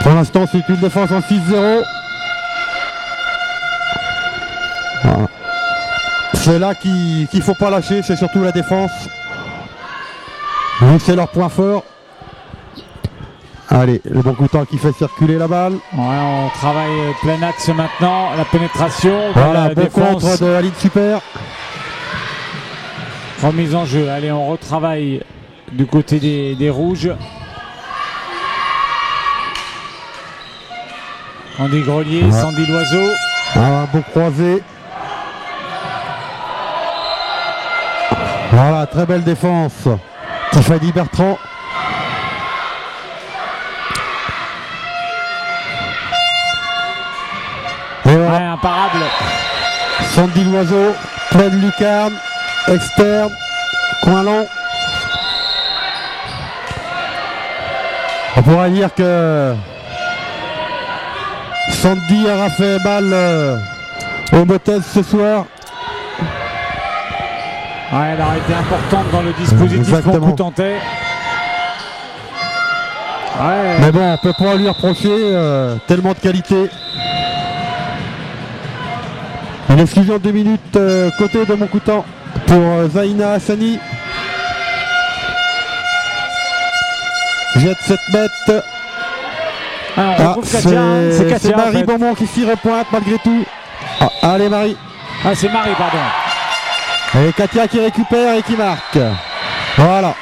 Pour l'instant, c'est une défense en 6-0. Voilà. C'est là qu'il ne faut pas lâcher, c'est surtout la défense. Oui, c'est leur point fort. Allez, le Montcoutan qui fait circuler la balle. Ouais, on travaille plein axe maintenant, la pénétration. Voilà, la bon défense. contre de la ligne super. Remise en jeu, allez, on retravaille du côté des rouges. Andy Grelier, ouais. Sandy Loiseau. Un beau croisé. Voilà, très belle défense. Tiffany Bertrand. Et voilà. Ouais, imparable. Sandy Loiseau, pleine lucarne, externe, coin long. On pourrait dire que Sandy aura fait mal au Motet ce soir. Ouais, elle aurait été importante dans le dispositif montcoutantais. Ouais. Mais bon, on peut pas lui reprocher tellement de qualité. Une exclusion de 2 minutes côté de Montcoutan pour Zaina Hassani. Jette 7 mètres. C'est Marie Beaumont qui s'y repointe malgré tout. Ah, allez Marie. Ah, c'est Marie, pardon. Et Katia qui récupère et qui marque. Voilà.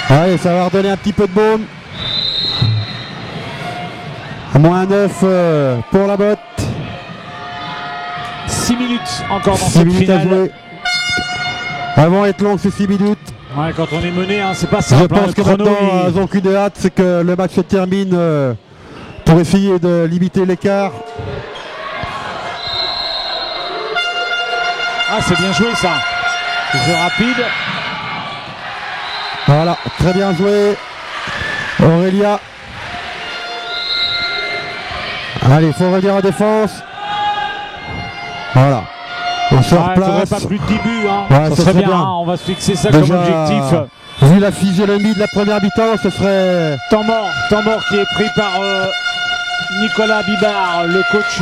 Allez, ça va redonner un petit peu de baume. Moins 9 pour la botte. 6 minutes encore dans 6 cette minutes finale. à jouer. Avant être long, c'est 6 minutes. Ouais, quand on est mené, hein, c'est pas simple. Je pense que maintenant, ils n'ont qu'une hâte, c'est que le match se termine pour essayer de limiter l'écart. Ah, c'est bien joué ça. Jeu rapide. Voilà, très bien joué. Aurélia. Allez, il faut revenir en défense. Voilà. On se replace. Pas plus de 10 buts. Hein. Ouais, ça serait bien. Hein, on va se fixer ça déjà, comme objectif. Vu la physionomie de la première mi-temps, ce serait... Temps mort qui est pris par Nicolas Bibard, le coach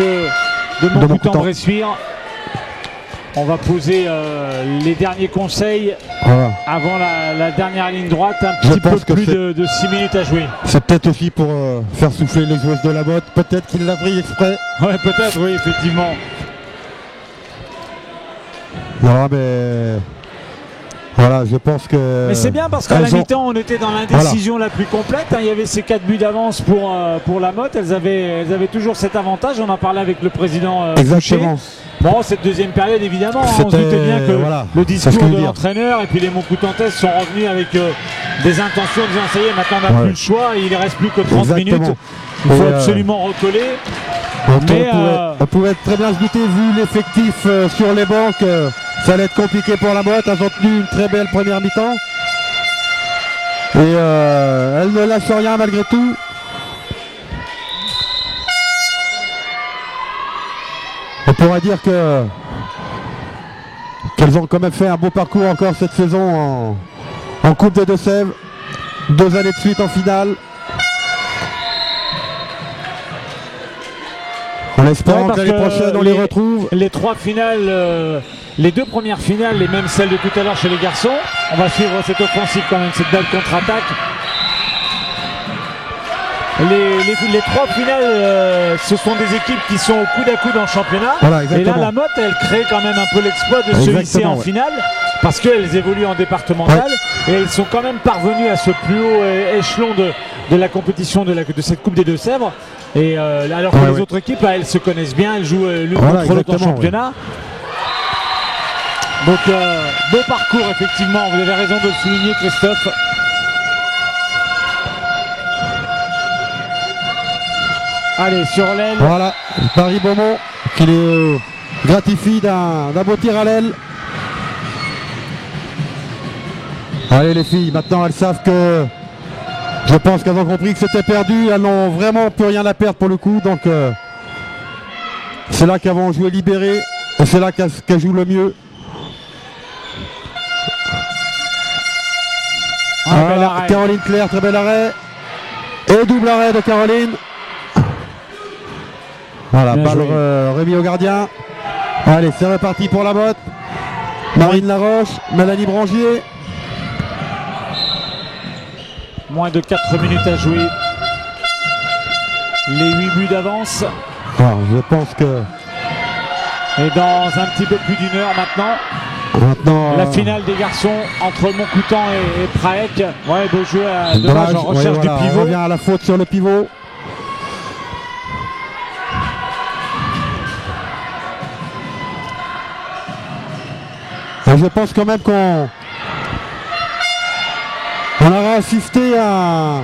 de Montcoutan-Bressuire. On va poser les derniers conseils avant la dernière ligne droite. Un petit peu plus de 6 minutes à jouer. C'est peut-être aussi pour faire souffler les joueuses de la botte. Peut-être qu'il l'a pris exprès. Ouais, peut-être, oui, effectivement. Non, mais... Voilà, je pense que... Mais c'est bien parce qu'à la mi-temps, on était dans l'indécision la plus complète. Hein. Il y avait ces 4 buts d'avance pour la Motte. Elles avaient toujours cet avantage. On en parlait avec le président Exactement. Fouché. Bon, cette deuxième période, évidemment, on se doutait bien que le discours de l'entraîneur et puis les Montcoutantaises sont revenus avec des intentions de disant ça y est, maintenant on n'a plus le choix. Il ne reste plus que 30 minutes. Il faut absolument recoller. Mais, on pouvait très bien se douter, vu l'effectif sur les bancs, ça allait être compliqué pour la boîte. Elles ont tenu une très belle première mi-temps. Et elles ne lâchent rien malgré tout. On pourrait dire qu'elles ont quand même fait un beau parcours encore cette saison en Coupe des Deux-Sèvres. 2 années de suite en finale. En espérant que l'année prochaine on les retrouve. Les 3 finales, les 2 premières finales, et même celle de tout à l'heure chez les garçons, on va suivre cette offensive quand même, cette belle contre-attaque. Les 3 finales, ce sont des équipes qui sont au coude à coude en championnat. Voilà, et là, la Motte, elle crée quand même un peu l'exploit de se hisser en finale, parce qu'elles évoluent en départemental, et elles sont quand même parvenues à ce plus haut échelon de la compétition de cette Coupe des Deux-Sèvres. Et alors que les autres équipes, elles se connaissent bien, elles jouent l'une contre l'autre en championnat. Donc, beau parcours, effectivement, vous avez raison de le souligner, Christophe. Allez, sur l'aile. Voilà, Paris Beaumont qui les gratifie d'un beau tir à l'aile. Allez les filles, maintenant elles savent que... Je pense qu'elles ont compris que c'était perdu. Elles n'ont vraiment plus rien à perdre pour le coup. Donc c'est là qu'elles vont jouer libérées. Et c'est là qu'elles jouent le mieux. Voilà, Caroline Claire, très bel arrêt. Et double arrêt de Caroline. Voilà, balle remis au gardien. Allez, c'est reparti pour la botte. Marine Laroche, Mélanie Brangier. Moins de 4 minutes à jouer. Les 8 buts d'avance. Je pense que... Et dans un petit peu plus d'1 heure maintenant, la finale des garçons entre Montcoutan et Praec. Ouais, beau jeu à dommage en recherche du pivot. On revient à la faute sur le pivot. Et je pense quand même qu'on aura assisté à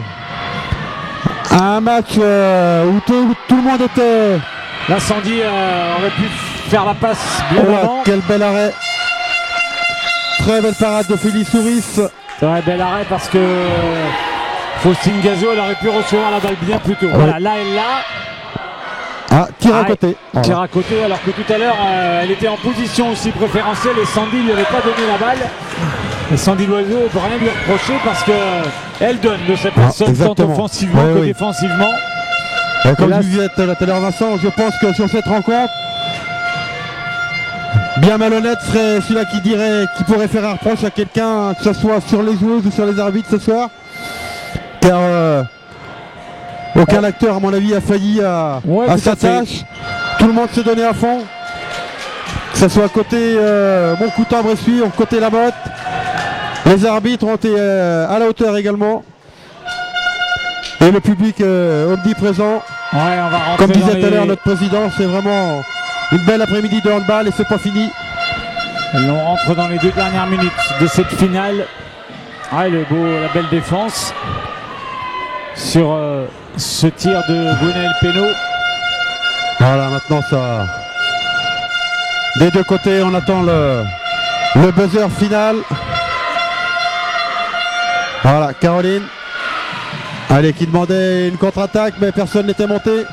un match où tout le monde était... Là, Sandy aurait pu faire la passe bien avant. Quel bel arrêt. Très belle parade de Félix Souris. C'est un bel arrêt parce que Faustine Gazo, elle aurait pu recevoir la balle bien plus tôt. Voilà, là, elle l'a. Ah, tir à côté. Voilà. Tir à côté, alors que tout à l'heure, elle était en position aussi préférentielle et Sandy ne lui avait pas donné la balle. Et Sandy Loiseau, on ne peut rien lui reprocher parce qu'elle donne de sa personne tant offensivement que défensivement. Comme je disais tout à l'heure, Vincent, je pense que sur cette rencontre, bien malhonnête serait celui-là qui pourrait faire un reproche à quelqu'un, que ce soit sur les joueuses ou sur les arbitres ce soir. Car aucun acteur, à mon avis, a failli à sa tâche. Tout le monde s'est donné à fond. Que ce soit côté Montcoutan-Bressuire, côté La Motte. Les arbitres ont été à la hauteur également. Et le public omniprésent. Ouais, on va rentrer comme disait tout à l'heure notre président, c'est vraiment une belle après-midi de handball et c'est pas fini. On rentre dans les 2 dernières minutes de cette finale. Ah, la belle défense sur ce tir de Gwenaëlle Pénaud. Voilà, maintenant ça... Des 2 côtés, on attend le buzzer final. Voilà, Caroline. Allez, qui demandait une contre-attaque, mais personne n'était monté.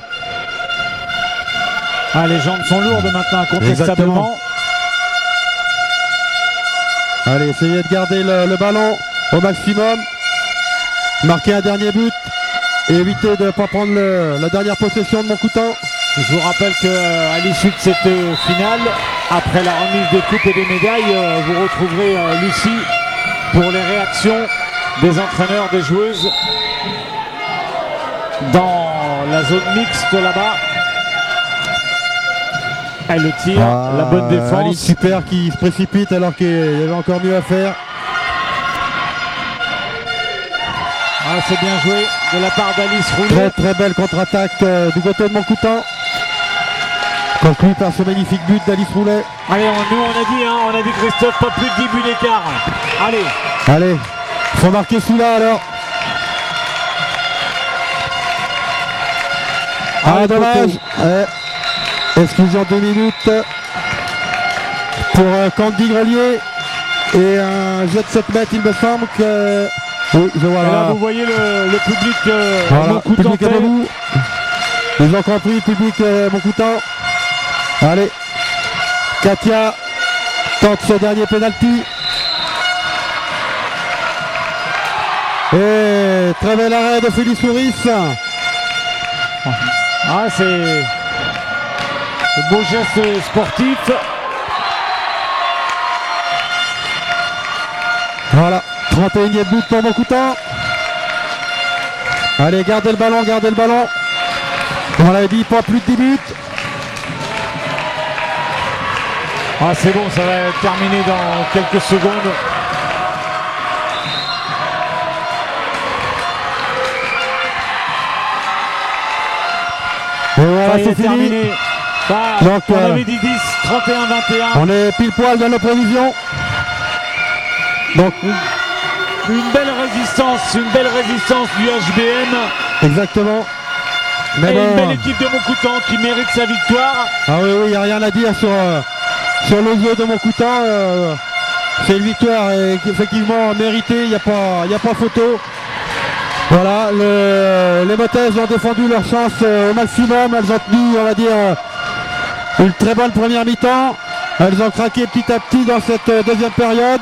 Ah, les jambes sont lourdes maintenant, incontestablement. Allez, essayez de garder le ballon au maximum. Marquer un dernier but et éviter de ne pas prendre la dernière possession de Montcoutan. Je vous rappelle qu'à l'issue de cette finale, après la remise des coupes et des médailles, vous retrouverez Lucie pour les réactions des entraîneurs, des joueuses dans la zone mixte là-bas. Elle le tire, la bonne défense. Alice Super qui se précipite alors qu'il y avait encore mieux à faire. Ah, c'est bien joué de la part d'Alice Roulet. Très très belle contre-attaque du côté de Montcoutan. Conclu par ce magnifique but d'Alice Roulet. Allez, on a dit Christophe, pas plus de 10 buts d'écart. Allez, faut marquer celui-là alors. Ah, dommage. Exclusion 2 minutes pour Candy Grelier et un jet de 7 mètres, il me semble que... Oui, je vois Et là, là. vous voyez le public Voilà, beaucoup public est tenté. debout. Ils ont compris, public beaucoup temps. Allez, Katia tente ce dernier penalty. Et très bel arrêt de Félix Souris. Ah, c'est le beau geste sportif. Voilà, 31e but pour Moncoutan. Allez, gardez le ballon, gardez le ballon. On l'avait dit, pas plus de 10 buts. Ah, c'est bon, ça va terminer dans quelques secondes. Et voilà, Ça y est, c'est fini. terminé. Bah, Donc, on avait dit 10, 31, 21. On est pile poil dans nos prévisions. Donc, Une belle résistance du HBM. exactement. Mais Et une bon, belle équipe de Moncoutan qui mérite sa victoire. ah oui, il n'y a rien à dire sur le jeu de Moncoutan. C'est une victoire effectivement méritée, il n'y a pas photo. Voilà, les Motaises ont défendu leur chance au maximum. Elles ont tenu, on va dire, une très bonne première mi-temps. Elles ont craqué petit à petit dans cette deuxième période.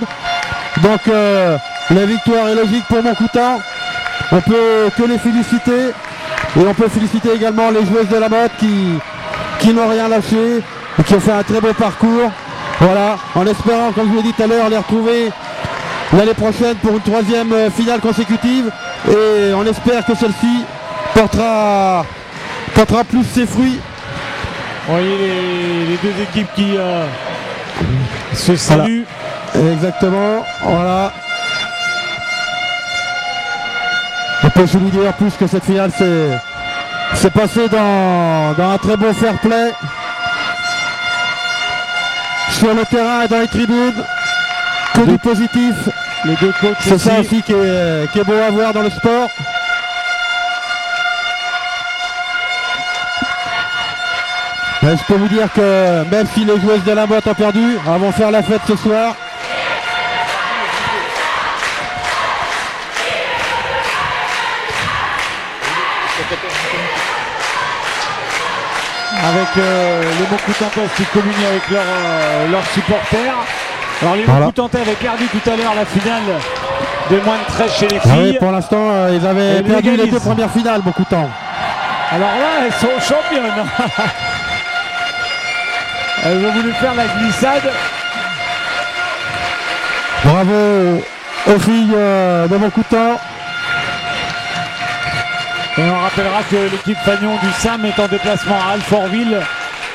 Donc la victoire est logique pour Moncoutan. On peut que les féliciter. Et on peut féliciter également les joueuses de la mode qui n'ont rien lâché et qui ont fait un très beau parcours. Voilà, en espérant, comme je vous l'ai dit tout à l'heure, les retrouver l'année prochaine pour une troisième finale consécutive. Et on espère que celle-ci portera plus ses fruits. Vous voyez les deux équipes qui se saluent. Exactement, voilà. On peut souligner en plus que cette finale s'est passée dans un très beau fair play. Sur le terrain et dans les tribunes, que du positif. Les deux coachs C'est ça aussi. aussi qui est beau à voir dans le sport. Mais je peux vous dire que même si les joueuses de la botte ont perdu, elles vont faire la fête ce soir. Avec les Moncoutantais qui communient avec leurs supporters. Alors les Voilà. Moncoutantais avaient perdu tout à l'heure la finale des moins de 13 chez les Ah oui, filles. pour l'instant, ils avaient Elles perdu les égalisent. deux premières finales, beaucoup de temps. Alors là, elles sont championnes. Elles ont voulu faire la glissade. Bravo aux filles de Moncoutan. Et on rappellera que l'équipe Fagnon du SAM est en déplacement à Alfortville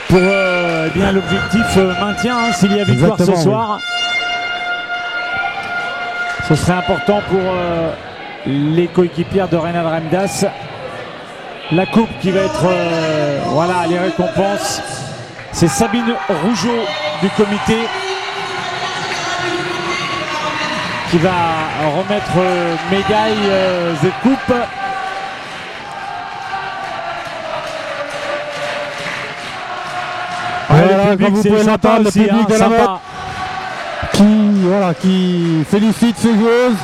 pour eh bien l'objectif maintien, hein, s'il y a victoire Exactement, ce soir. Ce serait important pour les coéquipières de Reynald Remdas. La coupe qui va être, voilà, les récompenses. C'est Sabine Rougeau du comité qui va remettre médailles et coupes. Voilà, le public, comme vous c'est pouvez sympa l'entendre, le aussi, public hein, de la sympa. mode qui félicite ses joueuses.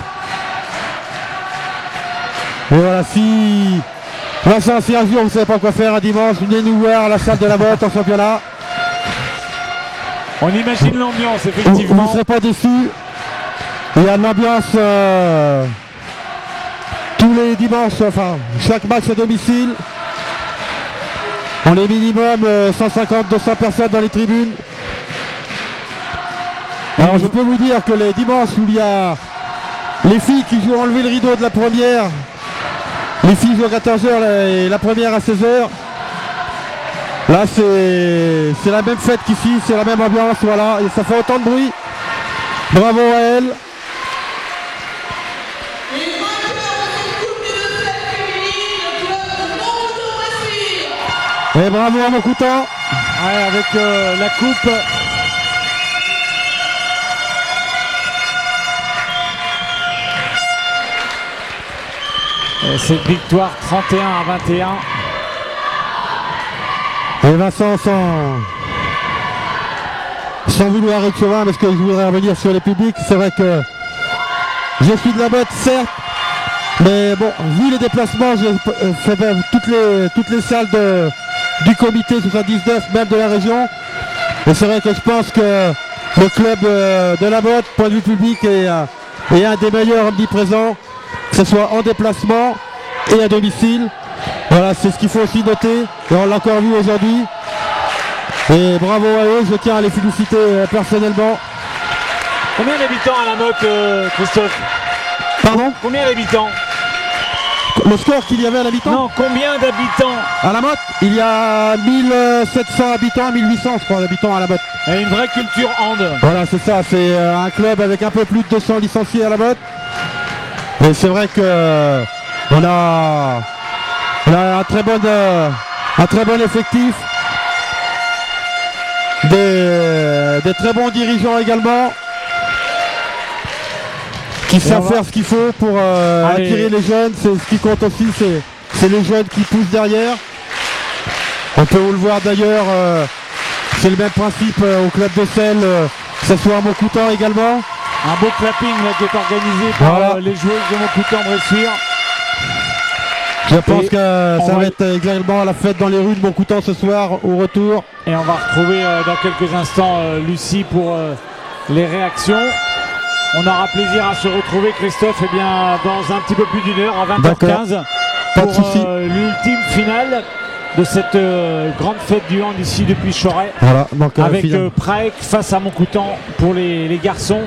Et voilà, si Vincent, si un jour vous ne savez pas quoi faire un dimanche, venez nous voir à la salle de la botte en championnat. On imagine l'ambiance, Vous effectivement. ne serez pas déçus. Il y a une ambiance tous les dimanches, enfin chaque match à domicile. On est minimum 150-200 personnes dans les tribunes. Alors je peux vous dire que les dimanches où il y a les filles qui jouent enlever le rideau de la première, les filles jouent à 14h et la première à 16h. Là c'est la même fête qu'ici, c'est la même ambiance, voilà, et ça fait autant de bruit. Bravo à elle. Et bravo à Moncoutan. Ouais, avec la coupe. Et cette victoire 31-21. Et Vincent, sans vouloir être chauvin, parce que je voudrais revenir sur les publics, c'est vrai que je suis de la botte, certes, mais bon, vu les déplacements, j'ai fait toutes les salles du comité 79, même de la région. Et c'est vrai que je pense que le club de la botte, point de vue public, est un des meilleurs omniprésents, que ce soit en déplacement et à domicile. Voilà, c'est ce qu'il faut aussi noter, et on l'a encore vu aujourd'hui. Et bravo à eux, je tiens à les féliciter personnellement. Combien d'habitants à la Motte, Christophe? Pardon? Combien d'habitants? Le score qu'il y avait à la mi-temps? Non, combien d'habitants? À la Motte, il y a 1700 habitants, 1800 je crois d'habitants à la Motte. Et une vraie culture hand. Voilà, c'est ça, c'est un club avec un peu plus de 200 licenciés à la Motte. Et c'est vrai que on a un très bon effectif. Des très bons dirigeants également qui savent faire ce qu'il faut pour attirer les jeunes. C'est ce qui compte aussi, c'est les jeunes qui poussent derrière. On peut vous le voir d'ailleurs, c'est le même principe au club de Selle, que ce soit à Montcoutan également. Un beau clapping là, qui est organisé par les joueuses de Montcoutan-Bressuire. Je pense que ça va être également la fête dans les rues de Montcoutan ce soir au retour. Et on va retrouver dans quelques instants Lucie pour les réactions. On aura plaisir à se retrouver, Christophe, bien, dans un petit peu plus d'une heure, à 20h15, pour l'ultime finale de cette grande fête du hand ici depuis Choret. Voilà, donc, avec Praec face à Montcoutan pour les garçons.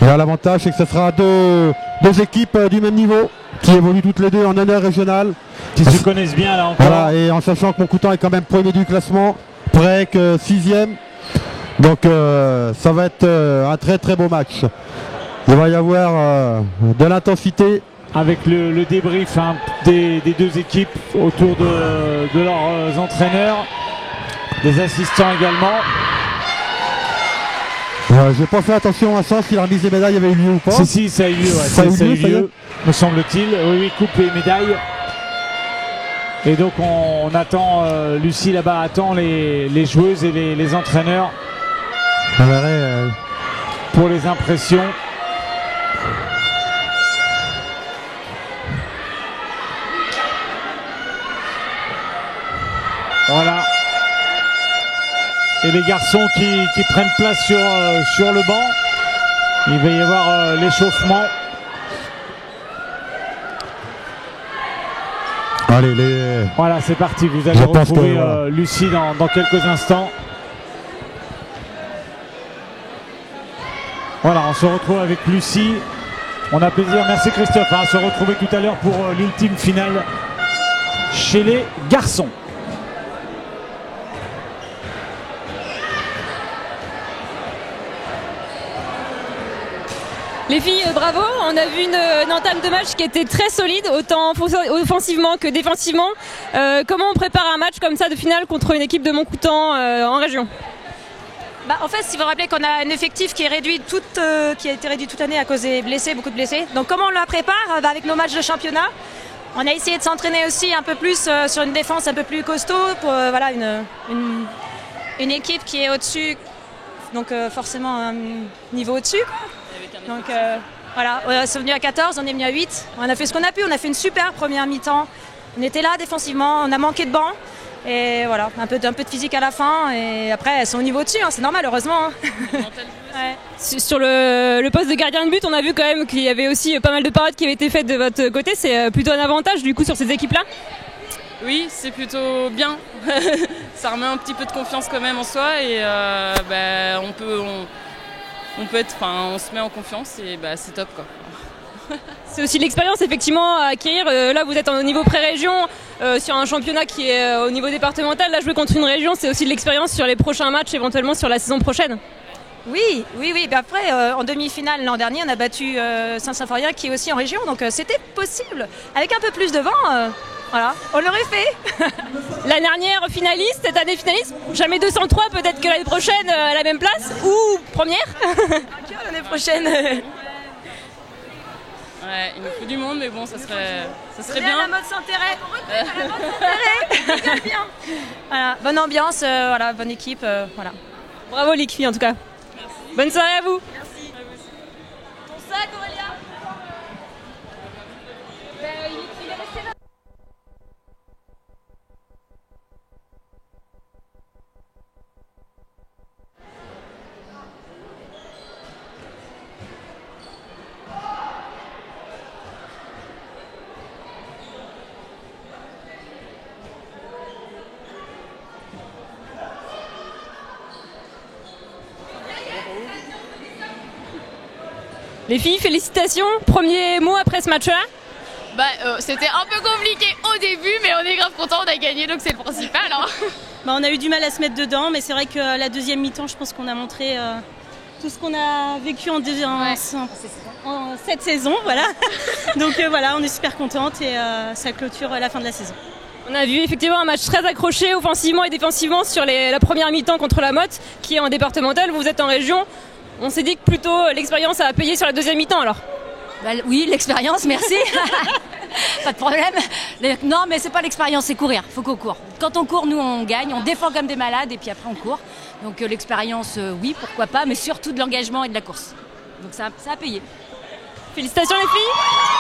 Et l'avantage, c'est que ce sera deux équipes du même niveau, qui évoluent toutes les deux en honneur régional. Qui se connaissent bien là encore. Voilà, et en sachant que Montcoutan est quand même premier du classement, Praec 6e. Donc ça va être un très très beau match. Il va y avoir de l'intensité. Avec le débrief des deux équipes autour de leurs entraîneurs, des assistants également. J'ai pas fait attention à ça, si la remise des médailles avait eu lieu ou pas. Si, ça a eu lieu, ça a eu lieu, me semble-t-il. Oui, coupe et médailles. Et donc on attend, Lucie là-bas attend les joueuses et les entraîneurs pour les impressions. Voilà. Et les garçons qui prennent place sur le banc. Il va y avoir l'échauffement. Allez, voilà, c'est parti. Vous allez retrouver Lucie dans quelques instants. Voilà, on se retrouve avec Lucie. On a plaisir, merci Christophe, à se retrouver tout à l'heure pour l'ultime finale chez les garçons. Les filles, bravo, on a vu une entame de match qui était très solide, autant offensivement que défensivement. Comment on prépare un match comme ça de finale contre une équipe de Montcoutan en région? En fait, il faut rappeler qu'on a un effectif qui est réduit qui a été réduit toute l'année à cause des blessés, beaucoup de blessés. Donc comment on la prépare? Avec nos matchs de championnat, on a essayé de s'entraîner aussi un peu plus sur une défense un peu plus costaud pour voilà, une équipe qui est au-dessus, donc forcément un niveau au-dessus. Donc voilà, on est venu à 14, on est venu à 8. On a fait ce qu'on a pu, on a fait une super première mi-temps. On était là défensivement, on a manqué de banc. Et voilà, un peu de physique à la fin. Et après, elles sont au niveau dessus, c'est normal, heureusement. Ouais. Sur le poste de gardien de but, on a vu quand même qu'il y avait aussi pas mal de parades qui avaient été faites de votre côté. C'est plutôt un avantage du coup sur ces équipes-là? Oui, c'est plutôt bien. Ça remet un petit peu de confiance quand même en soi. Et on se met en confiance et c'est top quoi. C'est aussi l'expérience effectivement à acquérir. Là vous êtes au niveau pré-région sur un championnat qui est au niveau départemental. Là jouer contre une région, c'est aussi de l'expérience sur les prochains matchs éventuellement sur la saison prochaine. Oui. Après en demi-finale l'an dernier on a battu Saint-Symphorien qui est aussi en région, donc c'était possible. Avec un peu plus de vent, voilà, on l'aurait fait. La dernière finaliste, cette année finaliste, jamais 203, peut-être que l'année prochaine à la même place ou première. L'année prochaine. Ouais, il nous faut du monde, mais bon, ça serait bien. La mode s'intéresse. La mode s'intéresse. Bien. Voilà, bonne ambiance, voilà, bonne équipe, voilà. Bravo les filles en tout cas. Merci. Bonne soirée à vous. Merci. À vous aussi. Ton sac, Aurélia. Il est resté là. Les filles, félicitations. Premier mot après ce match-là. C'était un peu compliqué au début, mais on est grave content, on a gagné, donc c'est le principal. Hein. On a eu du mal à se mettre dedans, mais c'est vrai que la deuxième mi-temps, je pense qu'on a montré tout ce qu'on a vécu en cette saison. Voilà. Donc voilà, on est super contente et ça clôture la fin de la saison. On a vu effectivement un match très accroché offensivement et défensivement sur la première mi-temps contre la Motte, qui est en départemental. Vous êtes en région. On s'est dit que plutôt l'expérience a payé sur la deuxième mi-temps alors. Oui, l'expérience, merci. Pas de problème. Non, mais c'est pas l'expérience, c'est courir. Faut qu'on court. Quand on court, nous, on gagne. On défend comme des malades et puis après, on court. Donc l'expérience, oui, pourquoi pas, mais surtout de l'engagement et de la course. Donc ça a payé. Félicitations les filles.